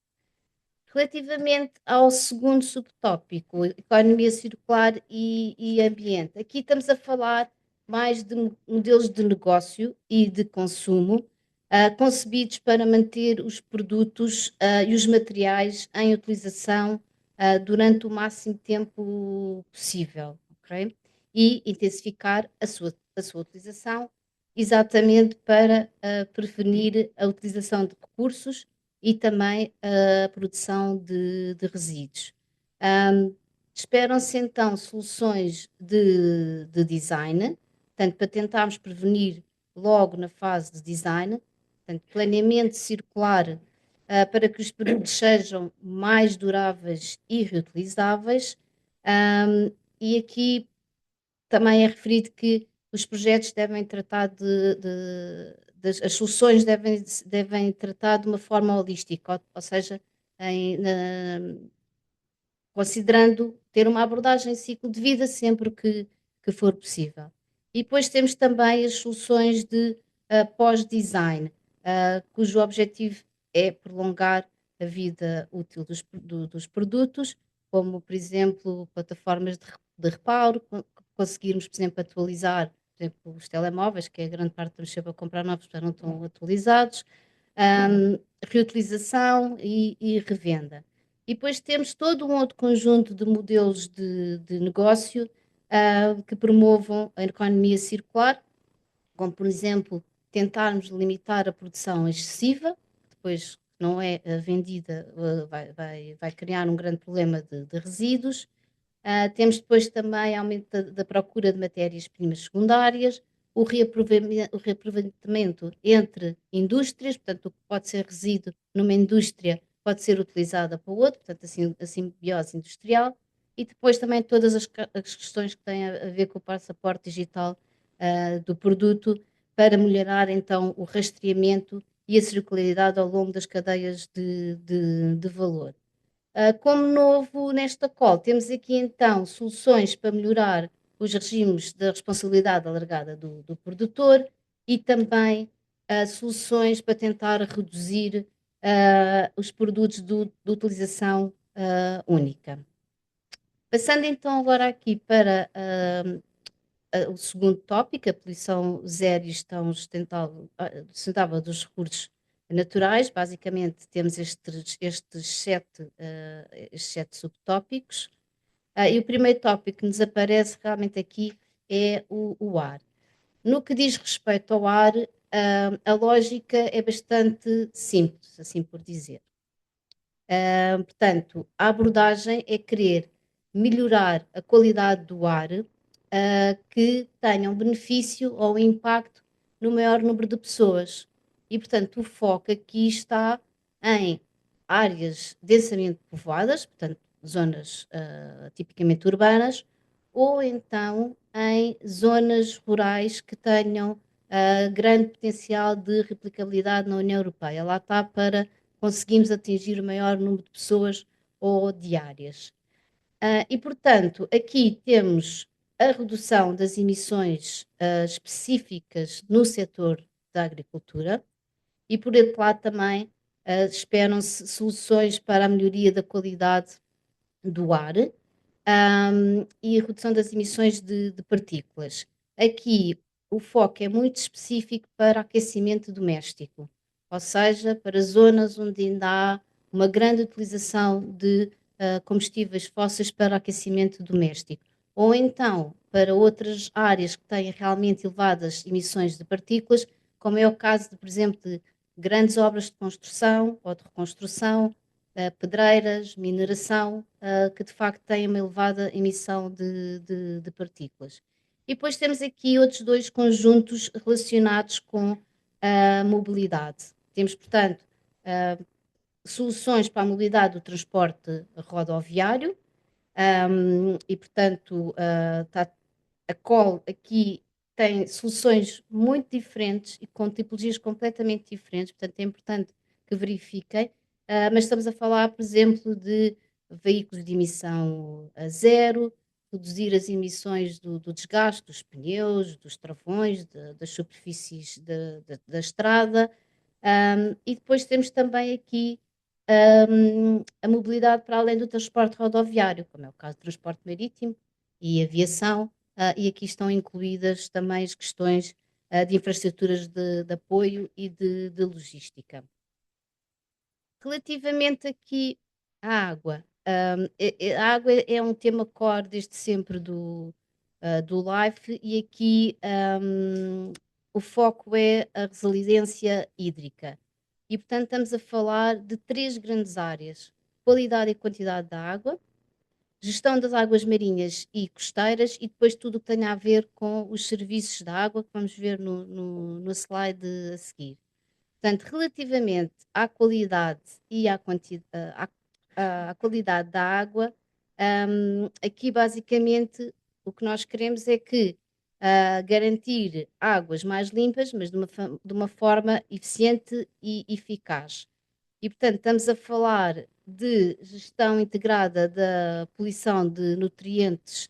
Relativamente ao segundo subtópico, economia circular e ambiente, aqui estamos a falar mais de modelos de negócio e de consumo concebidos para manter os produtos e os materiais em utilização durante o máximo tempo possível, ok? E intensificar a sua utilização exatamente para prevenir a utilização de recursos e também a produção de resíduos. Esperam-se então soluções de design, portanto, para tentarmos prevenir logo na fase de design, portanto, planeamento circular para que os produtos sejam mais duráveis e reutilizáveis. E aqui também é referido que os projetos devem tratar as soluções devem tratar de uma forma holística, ou seja, considerando ter uma abordagem em ciclo de vida sempre que for possível. E depois temos também as soluções de pós-design, cujo objetivo é prolongar a vida útil dos produtos, como, por exemplo, plataformas de reparo, conseguirmos, por exemplo, atualizar, por exemplo, os telemóveis, que é a grande parte estamos sempre a comprar novos, já não estão atualizados, reutilização e revenda. E depois temos todo um outro conjunto de modelos de negócio que promovam a economia circular, como, por exemplo, tentarmos limitar a produção excessiva, depois não é vendida, vai criar um grande problema de resíduos. Temos depois também aumento da procura de matérias-primas secundárias, o reaproveitamento entre indústrias, portanto, o que pode ser resíduo numa indústria pode ser utilizada para outra, portanto, assim, a simbiose industrial, e depois também todas as questões que têm a ver com o passaporte digital do produto, para melhorar então o rastreamento e a circularidade ao longo das cadeias de valor. Como novo nesta call, temos aqui então soluções para melhorar os regimes da responsabilidade alargada do produtor e também soluções para tentar reduzir os produtos de utilização única. Passando então agora aqui para o segundo tópico, a poluição zero e gestão sustentável dos recursos naturais. Basicamente temos estes sete subtópicos. E o primeiro tópico que nos aparece realmente aqui é o ar. No que diz respeito ao ar, a lógica é bastante simples, assim por dizer. Portanto, a abordagem é querer melhorar a qualidade do ar que tenham benefício ou impacto no maior número de pessoas. E, portanto, o foco aqui está em áreas densamente povoadas, portanto, zonas tipicamente urbanas, ou então em zonas rurais que tenham grande potencial de replicabilidade na União Europeia. Lá está para conseguirmos atingir o maior número de pessoas ou de áreas. E, portanto, aqui temos a redução das emissões específicas no setor da agricultura e, por outro lado, também esperam-se soluções para a melhoria da qualidade do ar e a redução das emissões de partículas. Aqui o foco é muito específico para aquecimento doméstico, ou seja, para zonas onde ainda há uma grande utilização de combustíveis fósseis para aquecimento doméstico, ou então para outras áreas que têm realmente elevadas emissões de partículas, como é o caso de, por exemplo, de grandes obras de construção ou de reconstrução, pedreiras, mineração, que de facto têm uma elevada emissão de partículas. E depois temos aqui outros dois conjuntos relacionados com a mobilidade. Temos, portanto, soluções para a mobilidade do transporte rodoviário, e, portanto, a COL aqui tem soluções muito diferentes e com tipologias completamente diferentes, portanto, é importante que verifiquem. Mas estamos a falar, por exemplo, de veículos de emissão a zero, reduzir as emissões do desgaste dos pneus, dos travões, das superfícies da estrada. E depois temos também aqui a mobilidade para além do transporte rodoviário, como é o caso do transporte marítimo e aviação, e aqui estão incluídas também as questões de infraestruturas de apoio e de logística. Relativamente aqui à água, a água é um tema core desde sempre do LIFE e aqui o foco é a resiliência hídrica. E, portanto, estamos a falar de 3 grandes áreas: qualidade e quantidade da água, gestão das águas marinhas e costeiras e depois tudo o que tem a ver com os serviços da água, que vamos ver no slide a seguir. Portanto, relativamente à qualidade e à qualidade da água, aqui basicamente o que nós queremos é que garantir águas mais limpas, mas de uma forma eficiente e eficaz. E, portanto, estamos a falar de gestão integrada da poluição de nutrientes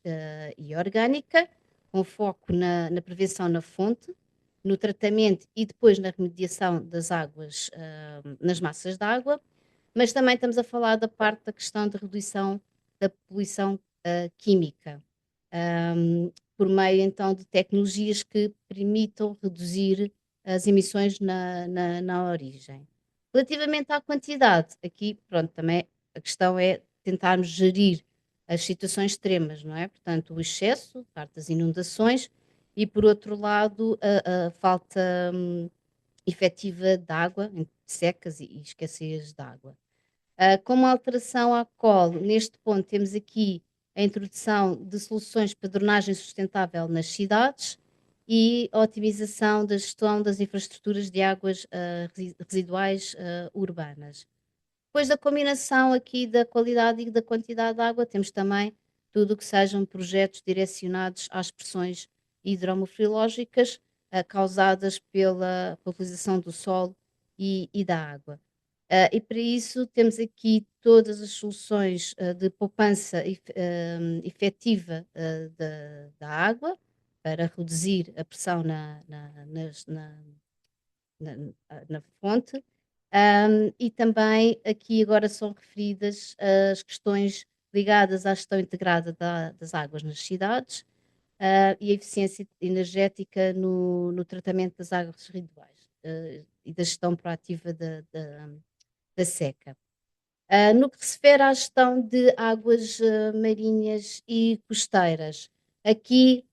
e orgânica, com foco na prevenção na fonte, no tratamento e depois na remediação das águas, nas massas de água, mas também estamos a falar da parte da questão de redução da poluição química, por meio então de tecnologias que permitam reduzir as emissões na origem. Relativamente à quantidade, aqui, pronto, também a questão é tentarmos gerir as situações extremas, não é? Portanto, o excesso, parte das inundações, e por outro lado, a falta efetiva de água, secas e escassez de água. Como alteração à COL, neste ponto temos aqui a introdução de soluções para drenagem sustentável nas cidades e a otimização da gestão das infraestruturas de águas residuais urbanas. Depois da combinação aqui da qualidade e da quantidade de água, temos também tudo o que sejam projetos direcionados às pressões hidrometeorológicas causadas pela utilização do solo e da água. E para isso temos aqui todas as soluções de poupança efetiva da água, para reduzir a pressão na fonte. E também aqui agora são referidas as questões ligadas à gestão integrada das águas nas cidades e a eficiência energética no tratamento das águas residuais e da gestão proativa da seca. No que se refere à gestão de águas marinhas e costeiras, aqui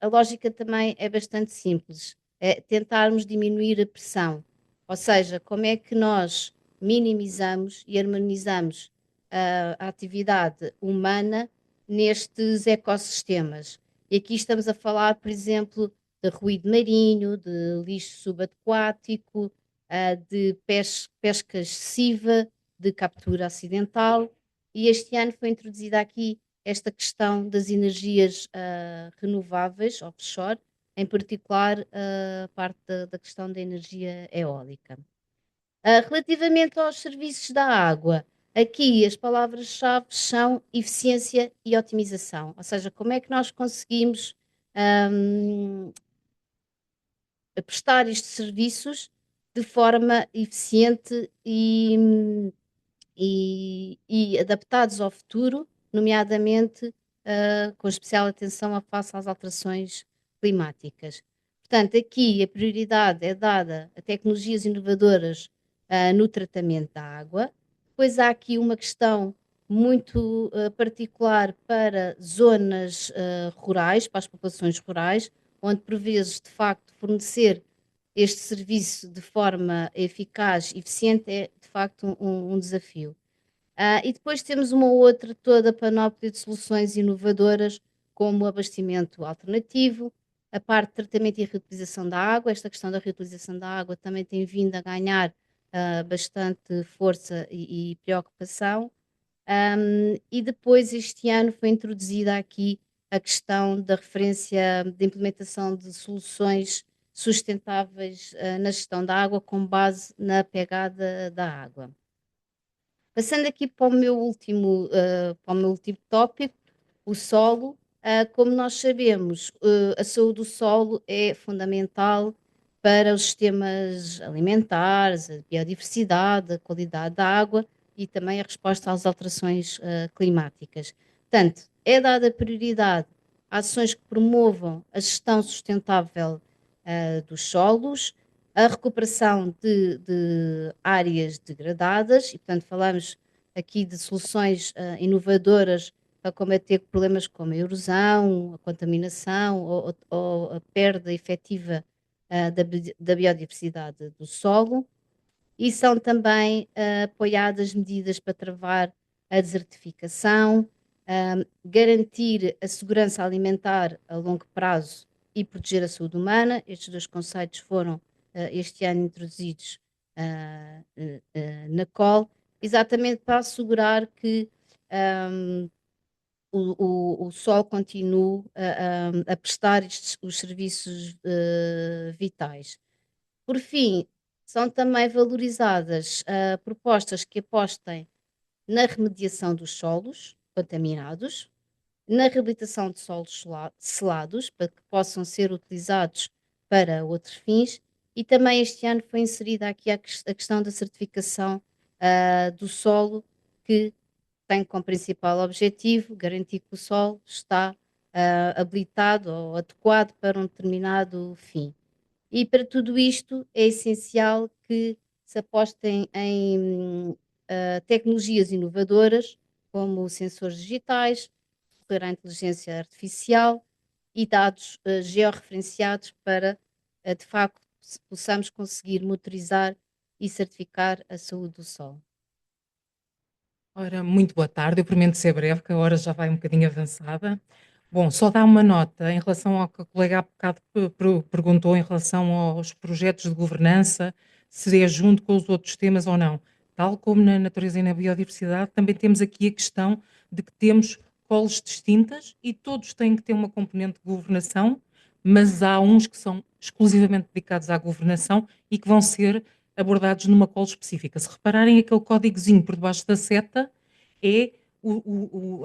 a lógica também é bastante simples, é tentarmos diminuir a pressão, ou seja, como é que nós minimizamos e harmonizamos a atividade humana nestes ecossistemas. E aqui estamos a falar, por exemplo, de ruído marinho, de lixo subaquático, de pesca excessiva, de captura acidental, e este ano foi introduzida aqui esta questão das energias renováveis offshore, em particular a parte da questão da energia eólica. Relativamente aos serviços da água, aqui as palavras-chave são eficiência e otimização, ou seja, como é que nós conseguimos prestar estes serviços de forma eficiente e adaptados ao futuro, nomeadamente com especial atenção face às alterações climáticas. Portanto, aqui a prioridade é dada a tecnologias inovadoras no tratamento da água. Depois há aqui uma questão muito particular para zonas rurais, para as populações rurais, onde por vezes, de facto, fornecer este serviço de forma eficaz e eficiente é, de facto, um desafio. E depois temos uma outra toda panóplia de soluções inovadoras, como o abastecimento alternativo, a parte de tratamento e reutilização da água. Esta questão da reutilização da água também tem vindo a ganhar bastante força e preocupação. E depois, este ano, foi introduzida aqui a questão da referência de implementação de soluções sustentáveis na gestão da água, com base na pegada da água. Passando aqui para o meu último tópico, o solo. Como nós sabemos, a saúde do solo é fundamental para os sistemas alimentares, a biodiversidade, a qualidade da água e também a resposta às alterações climáticas. Portanto, é dada prioridade a ações que promovam a gestão sustentável dos solos, a recuperação de áreas degradadas, e portanto falamos aqui de soluções inovadoras para combater problemas como a erosão, a contaminação ou a perda efetiva da biodiversidade do solo, e são também apoiadas medidas para travar a desertificação, garantir a segurança alimentar a longo prazo e proteger a saúde humana. Estes dois conceitos foram este ano introduzidos na COL, exatamente para assegurar que o SOL continue a prestar os serviços vitais. Por fim, são também valorizadas propostas que apostem na remediação dos solos contaminados, na reabilitação de solos selados, para que possam ser utilizados para outros fins, e também este ano foi inserida aqui a questão da certificação do solo, que tem como principal objetivo garantir que o solo está habilitado ou adequado para um determinado fim. E para tudo isto é essencial que se apostem em tecnologias inovadoras, como sensores digitais, recorrer à inteligência artificial e dados georreferenciados para, de facto, possamos conseguir monitorizar e certificar a saúde do solo. Ora, muito boa tarde. Eu prometo ser breve, que a hora já vai um bocadinho avançada. Bom, só dar uma nota em relação ao que a colega há bocado perguntou em relação aos projetos de governança, se é junto com os outros temas ou não. Tal como na natureza e na biodiversidade, também temos aqui a questão de que temos colos distintas e todos têm que ter uma componente de governação, mas há uns que são exclusivamente dedicados à governação e que vão ser abordados numa call específica. Se repararem, aquele códigozinho por debaixo da seta é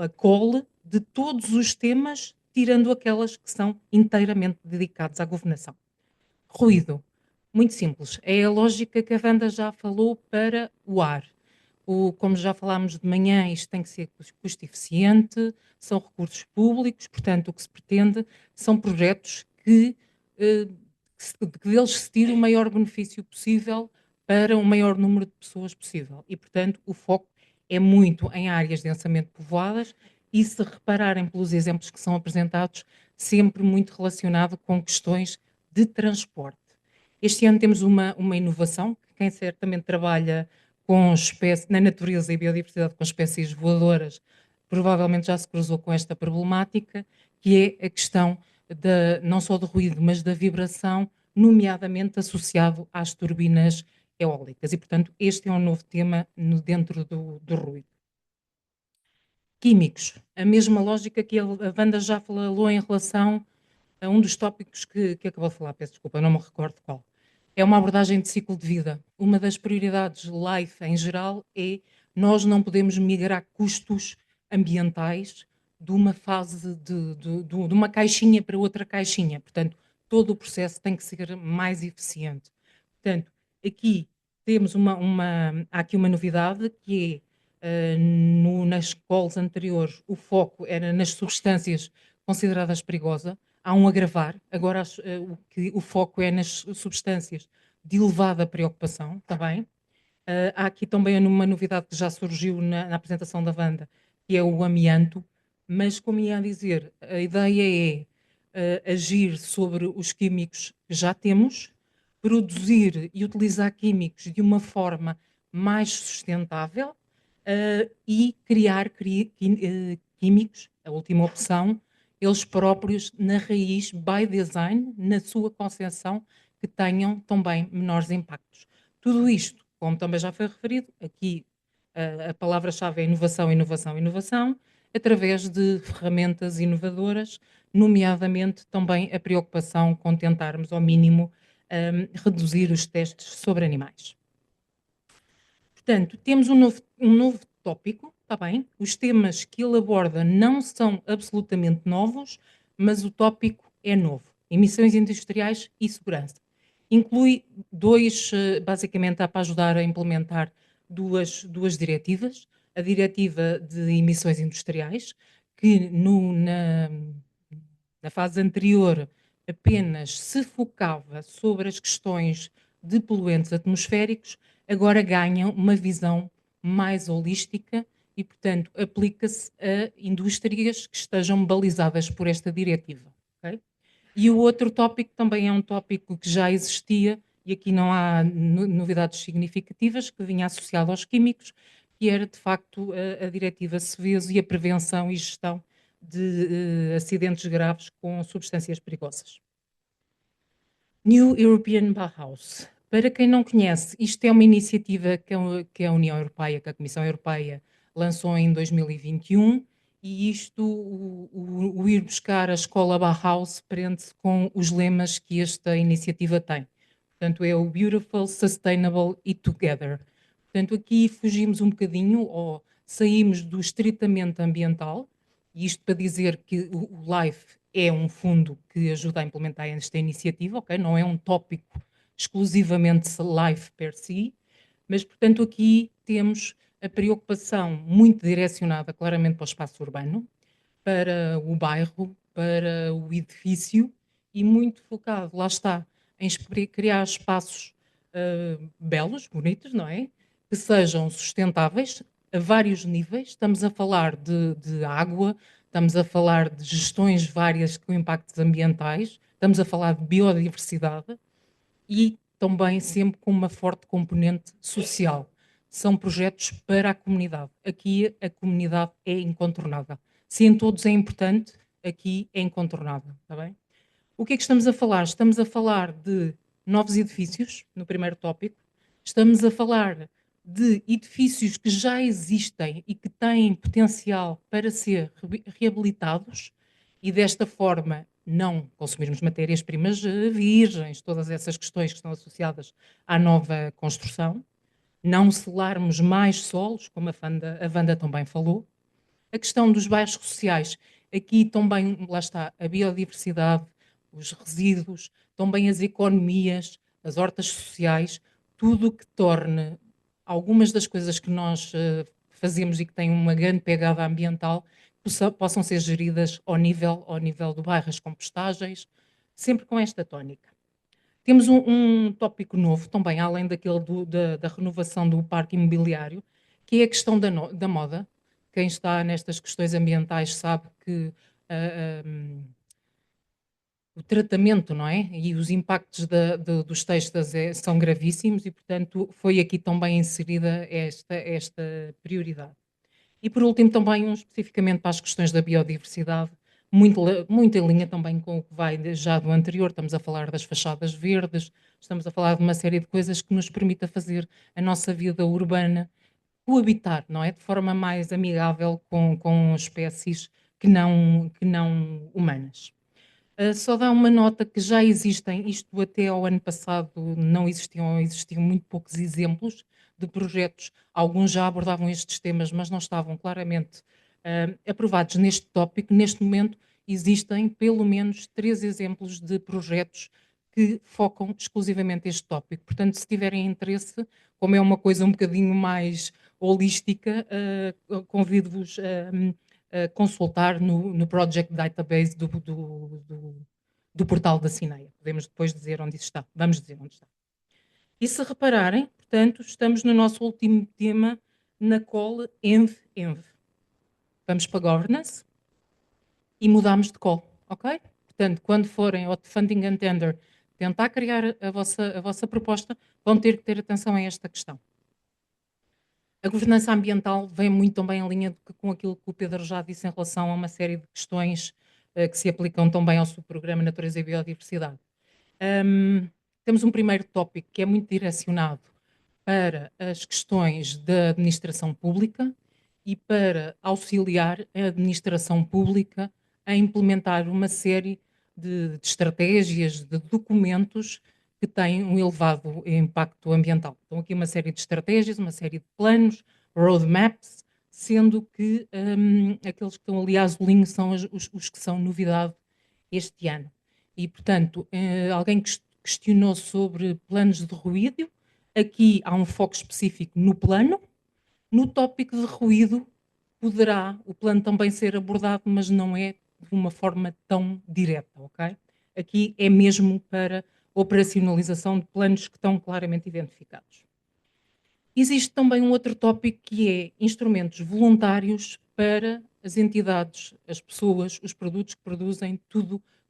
a call de todos os temas, tirando aquelas que são inteiramente dedicados à governação. Ruído. Muito simples. É a lógica que a Wanda já falou para o ar. Como já falámos de manhã, isto tem que ser custo eficiente, são recursos públicos, portanto, o que se pretende são projetos que deles se tire o maior benefício possível para o maior número de pessoas possível. E, portanto, o foco é muito em áreas densamente povoadas e, se repararem pelos exemplos que são apresentados, sempre muito relacionado com questões de transporte. Este ano temos uma inovação, que quem certamente trabalha na natureza e biodiversidade com espécies voadoras, provavelmente já se cruzou com esta problemática, que é a questão não só do ruído, mas da vibração, nomeadamente associado às turbinas eólicas. E, portanto, este é um novo tema dentro do ruído. Químicos. A mesma lógica que a Wanda já falou em relação a um dos tópicos que acabou de falar, peço desculpa, não me recordo qual. É uma abordagem de ciclo de vida. Uma das prioridades LIFE em geral é nós não podemos migrar custos ambientais de uma fase de uma caixinha para outra caixinha. Portanto, todo o processo tem que ser mais eficiente. Portanto, Aqui temos há aqui uma novidade que é, nas calls anteriores, o foco era nas substâncias consideradas perigosas. Há um agravar, agora o foco é nas substâncias de elevada preocupação, está bem? Há aqui também uma novidade que já surgiu na apresentação da Wanda, que é o amianto, mas como ia a dizer, a ideia é agir sobre os químicos que já temos, produzir e utilizar químicos de uma forma mais sustentável e criar químicos, a última opção, eles próprios na raiz, by design, na sua concepção, que tenham também menores impactos. Tudo isto, como também já foi referido, aqui a palavra-chave é inovação, inovação, inovação, através de ferramentas inovadoras, nomeadamente também a preocupação com tentarmos, ao mínimo, reduzir os testes sobre animais. Portanto, temos um novo tópico, está bem? Os temas que ele aborda não são absolutamente novos, mas o tópico é novo. Emissões industriais e segurança. Inclui basicamente, para ajudar a implementar duas diretivas. A diretiva de emissões industriais, que na fase anterior apenas se focava sobre as questões de poluentes atmosféricos, agora ganham uma visão mais holística e, portanto, aplica-se a indústrias que estejam balizadas por esta diretiva. Okay? E o outro tópico também é um tópico que já existia, e aqui não há novidades significativas, que vinha associado aos químicos, que era, de facto, a diretiva Seveso e a prevenção e gestão de acidentes graves com substâncias perigosas. New European Bauhaus. Para quem não conhece, isto é uma iniciativa que a União Europeia, que a Comissão Europeia lançou em 2021, e isto, o ir buscar a escola Bauhaus, prende-se com os lemas que esta iniciativa tem. Portanto, é o Beautiful, Sustainable e Together. Portanto, aqui fugimos um bocadinho, ou saímos do estritamente ambiental, e isto para dizer que o LIFE é um fundo que ajuda a implementar esta iniciativa, ok? Não é um tópico exclusivamente LIFE per si, mas, portanto, aqui temos a preocupação muito direcionada claramente para o espaço urbano, para o bairro, para o edifício e muito focado, lá está, em criar espaços belos, bonitos, não é? Que sejam sustentáveis a vários níveis. Estamos a falar de água, estamos a falar de gestões várias com impactos ambientais, estamos a falar de biodiversidade e também sempre com uma forte componente social. São projetos para a comunidade. Aqui a comunidade é incontornável. Se em todos é importante, aqui é incontornável, está bem? O que é que estamos a falar? Estamos a falar de novos edifícios, no primeiro tópico. Estamos a falar de edifícios que já existem e que têm potencial para ser reabilitados e desta forma não consumirmos matérias-primas virgens, todas essas questões que estão associadas à nova construção, não selarmos mais solos, como a Wanda também falou. A questão dos bairros sociais, aqui também, lá está, a biodiversidade, os resíduos, também as economias, as hortas sociais, tudo o que torne algumas das coisas que nós fazemos e que têm uma grande pegada ambiental possam ser geridas ao nível do bairro, as compostagens, sempre com esta tónica. Temos um tópico novo também, além daquele da renovação do parque imobiliário, que é a questão da moda. Quem está nestas questões ambientais sabe que o tratamento, não é? E os impactos dos textos são gravíssimos e, portanto, foi aqui também inserida esta prioridade. E, por último, também especificamente para as questões da biodiversidade, muito em linha também com o que vai já do anterior. Estamos a falar das fachadas verdes, estamos a falar de uma série de coisas que nos permita fazer a nossa vida urbana coabitar, não é? De forma mais amigável com espécies que não humanas. Só dá uma nota que já existem, isto até ao ano passado não existiam muito poucos exemplos de projetos, alguns já abordavam estes temas, mas não estavam claramente aprovados neste tópico. Neste momento existem pelo menos 3 exemplos de projetos que focam exclusivamente este tópico. Portanto, se tiverem interesse, como é uma coisa um bocadinho mais holística, convido-vos a consultar no Project Database do portal da Cineia. Podemos depois dizer onde isso está. Vamos dizer onde está. E se repararem, portanto, estamos no nosso último tema na call ENV. Vamos para Governance e mudamos de call, ok? Portanto, quando forem ao Funding and Tender tentar criar a vossa proposta, vão ter que ter atenção a esta questão. A governança ambiental vem muito também em linha com aquilo que o Pedro já disse em relação a uma série de questões que se aplicam também ao subprograma Natureza e Biodiversidade. Temos um primeiro tópico que é muito direcionado para as questões da administração pública e para auxiliar a administração pública a implementar uma série de estratégias, de documentos que têm um elevado impacto ambiental. Então, aqui uma série de estratégias, uma série de planos, roadmaps, sendo que aqueles que estão ali a azulinho são os que são novidade este ano. E, portanto, alguém questionou sobre planos de ruído. Aqui há um foco específico no plano. No tópico de ruído, poderá o plano também ser abordado, mas não é de uma forma tão direta, ok? Aqui é mesmo para operacionalização de planos que estão claramente identificados. Existe também um outro tópico que é instrumentos voluntários para as entidades, as pessoas, os produtos que produzem,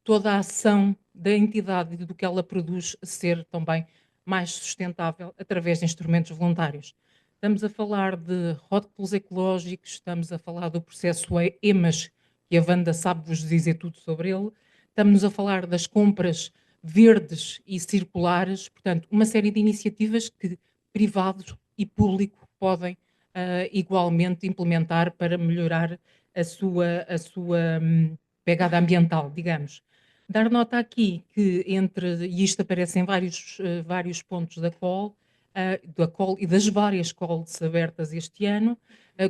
toda a ação da entidade e do que ela produz ser também mais sustentável através de instrumentos voluntários. Estamos a falar de rótulos ecológicos, estamos a falar do processo EMAS, que a Wanda sabe-vos dizer tudo sobre ele, estamos a falar das compras verdes e circulares, portanto, uma série de iniciativas que privados e público podem igualmente implementar para melhorar a sua pegada ambiental, digamos. Dar nota aqui que e isto aparece em vários pontos da call e das várias calls abertas este ano,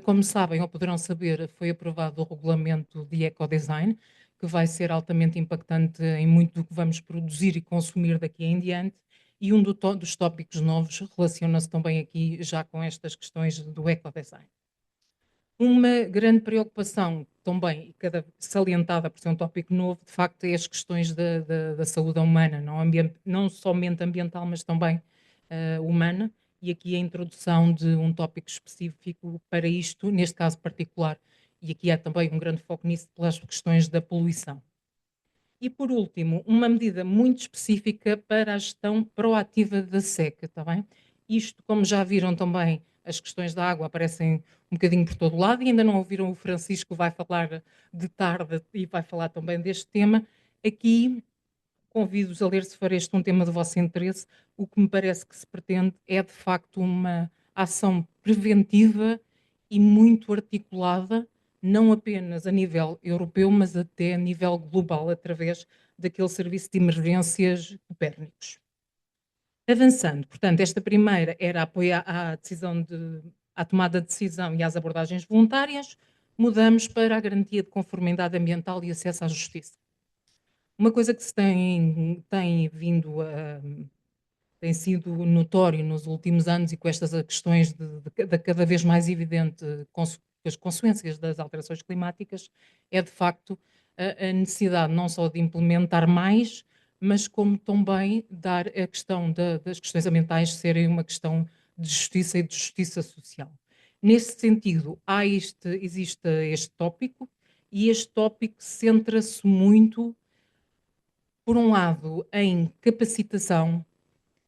como sabem ou poderão saber, foi aprovado o regulamento de ecodesign, que vai ser altamente impactante em muito do que vamos produzir e consumir daqui em diante, e um dos tópicos novos relaciona-se também aqui já com estas questões do ecodesign. Uma grande preocupação também, salientada por ser um tópico novo, de facto, é as questões da saúde humana, não somente ambiental, mas também humana, e aqui a introdução de um tópico específico para isto, neste caso particular, e aqui há também um grande foco nisso pelas questões da poluição. E, por último, uma medida muito específica para a gestão proativa da seca, está bem? Isto, como já viram também, as questões da água aparecem um bocadinho por todo lado e ainda não ouviram o Francisco, vai falar de tarde e vai falar também deste tema. Aqui, convido-vos a ler, se for este um tema de vosso interesse, o que me parece que se pretende é, de facto, uma ação preventiva e muito articulada, não apenas a nível europeu, mas até a nível global, através daquele serviço de emergências Copérnicos. Avançando, portanto, esta primeira era apoiar à tomada de decisão e às abordagens voluntárias, mudamos para a garantia de conformidade ambiental e acesso à justiça. Uma coisa que se tem sido notório nos últimos anos e com estas questões de cada vez mais evidente as consequências das alterações climáticas é, de facto, a necessidade não só de implementar mais, mas como também dar a questão das questões ambientais serem uma questão de justiça e de justiça social. Nesse sentido, existe este tópico, e este tópico centra-se muito, por um lado, em capacitação,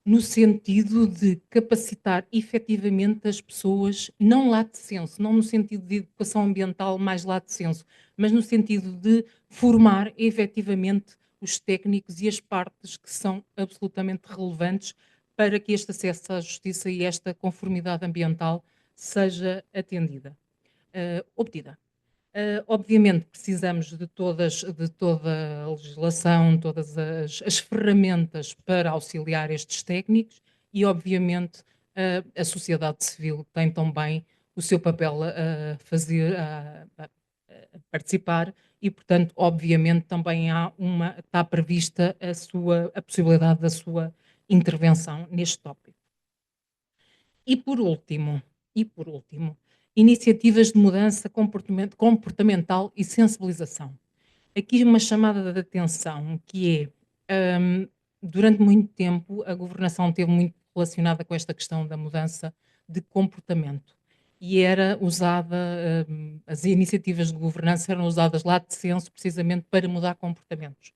no sentido de capacitar efetivamente as pessoas, não lato sensu, não no sentido de educação ambiental mais lato sensu, mas no sentido de formar efetivamente os técnicos e as partes que são absolutamente relevantes para que este acesso à justiça e esta conformidade ambiental seja obtida. Obviamente precisamos de toda a legislação, todas as ferramentas para auxiliar estes técnicos e, obviamente, a sociedade civil tem também o seu papel a participar e, portanto, obviamente, também está prevista a possibilidade da sua intervenção neste tópico. E por último, iniciativas de mudança comportamental e sensibilização. Aqui uma chamada de atenção que é, durante muito tempo, a governação esteve muito relacionada com esta questão da mudança de comportamento. E era usada, as iniciativas de governança eram usadas lá de senso precisamente para mudar comportamentos.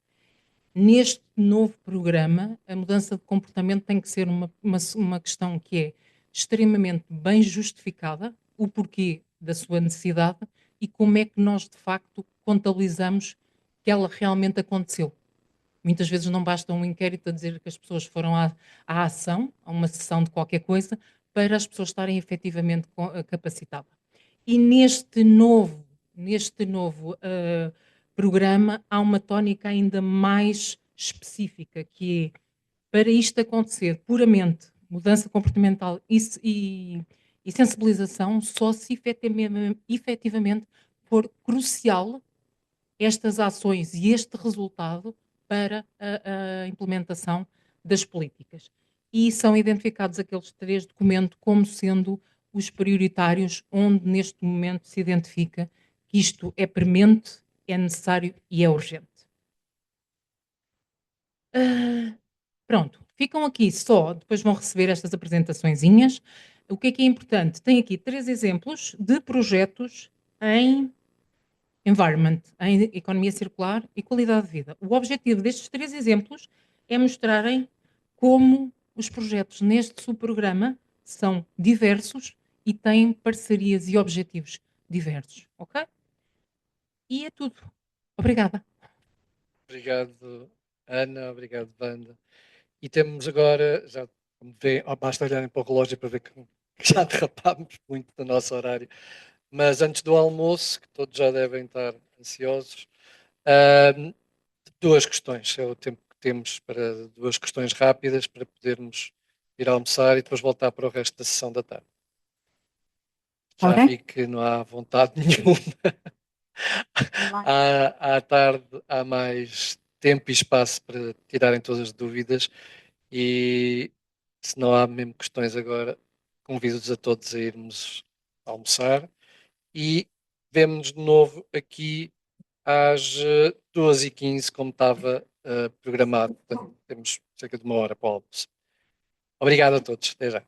Neste novo programa, a mudança de comportamento tem que ser uma questão que é extremamente bem justificada, o porquê da sua necessidade e como é que nós, de facto, contabilizamos que ela realmente aconteceu. Muitas vezes não basta um inquérito a dizer que as pessoas foram à ação, a uma sessão de qualquer coisa, para as pessoas estarem efetivamente capacitadas. E neste novo programa há uma tónica ainda mais específica, que é, para isto acontecer puramente, mudança comportamental e sensibilização, só se efetivamente for crucial estas ações e este resultado para a implementação das políticas. E são identificados aqueles 3 documentos como sendo os prioritários, onde neste momento se identifica que isto é premente, é necessário e é urgente. Pronto, ficam aqui só, depois vão receber estas apresentaçõezinhas. O que é importante? Tem aqui 3 exemplos de projetos em environment, em economia circular e qualidade de vida. O objetivo destes 3 exemplos é mostrarem como os projetos neste subprograma são diversos e têm parcerias e objetivos diversos, ok? E é tudo. Obrigada. Obrigado, Ana. Obrigado, Wanda. E temos agora, já como vê, basta olharem para o relógio para ver que já derrapámos muito do nosso horário. Mas antes do almoço, que todos já devem estar ansiosos, ahm, 2 questões. É o tempo que temos para 2 questões rápidas para podermos ir almoçar e depois voltar para o resto da sessão da tarde. Já Ok. vi que não há vontade nenhuma. À tarde há mais tempo e espaço para tirarem todas as dúvidas e se não há mesmo questões agora, convido-vos a todos a irmos almoçar e vemo-nos de novo aqui às 2h15, como estava programado. Portanto, temos cerca de 1 hora para o almoço. Obrigado a todos. Até já.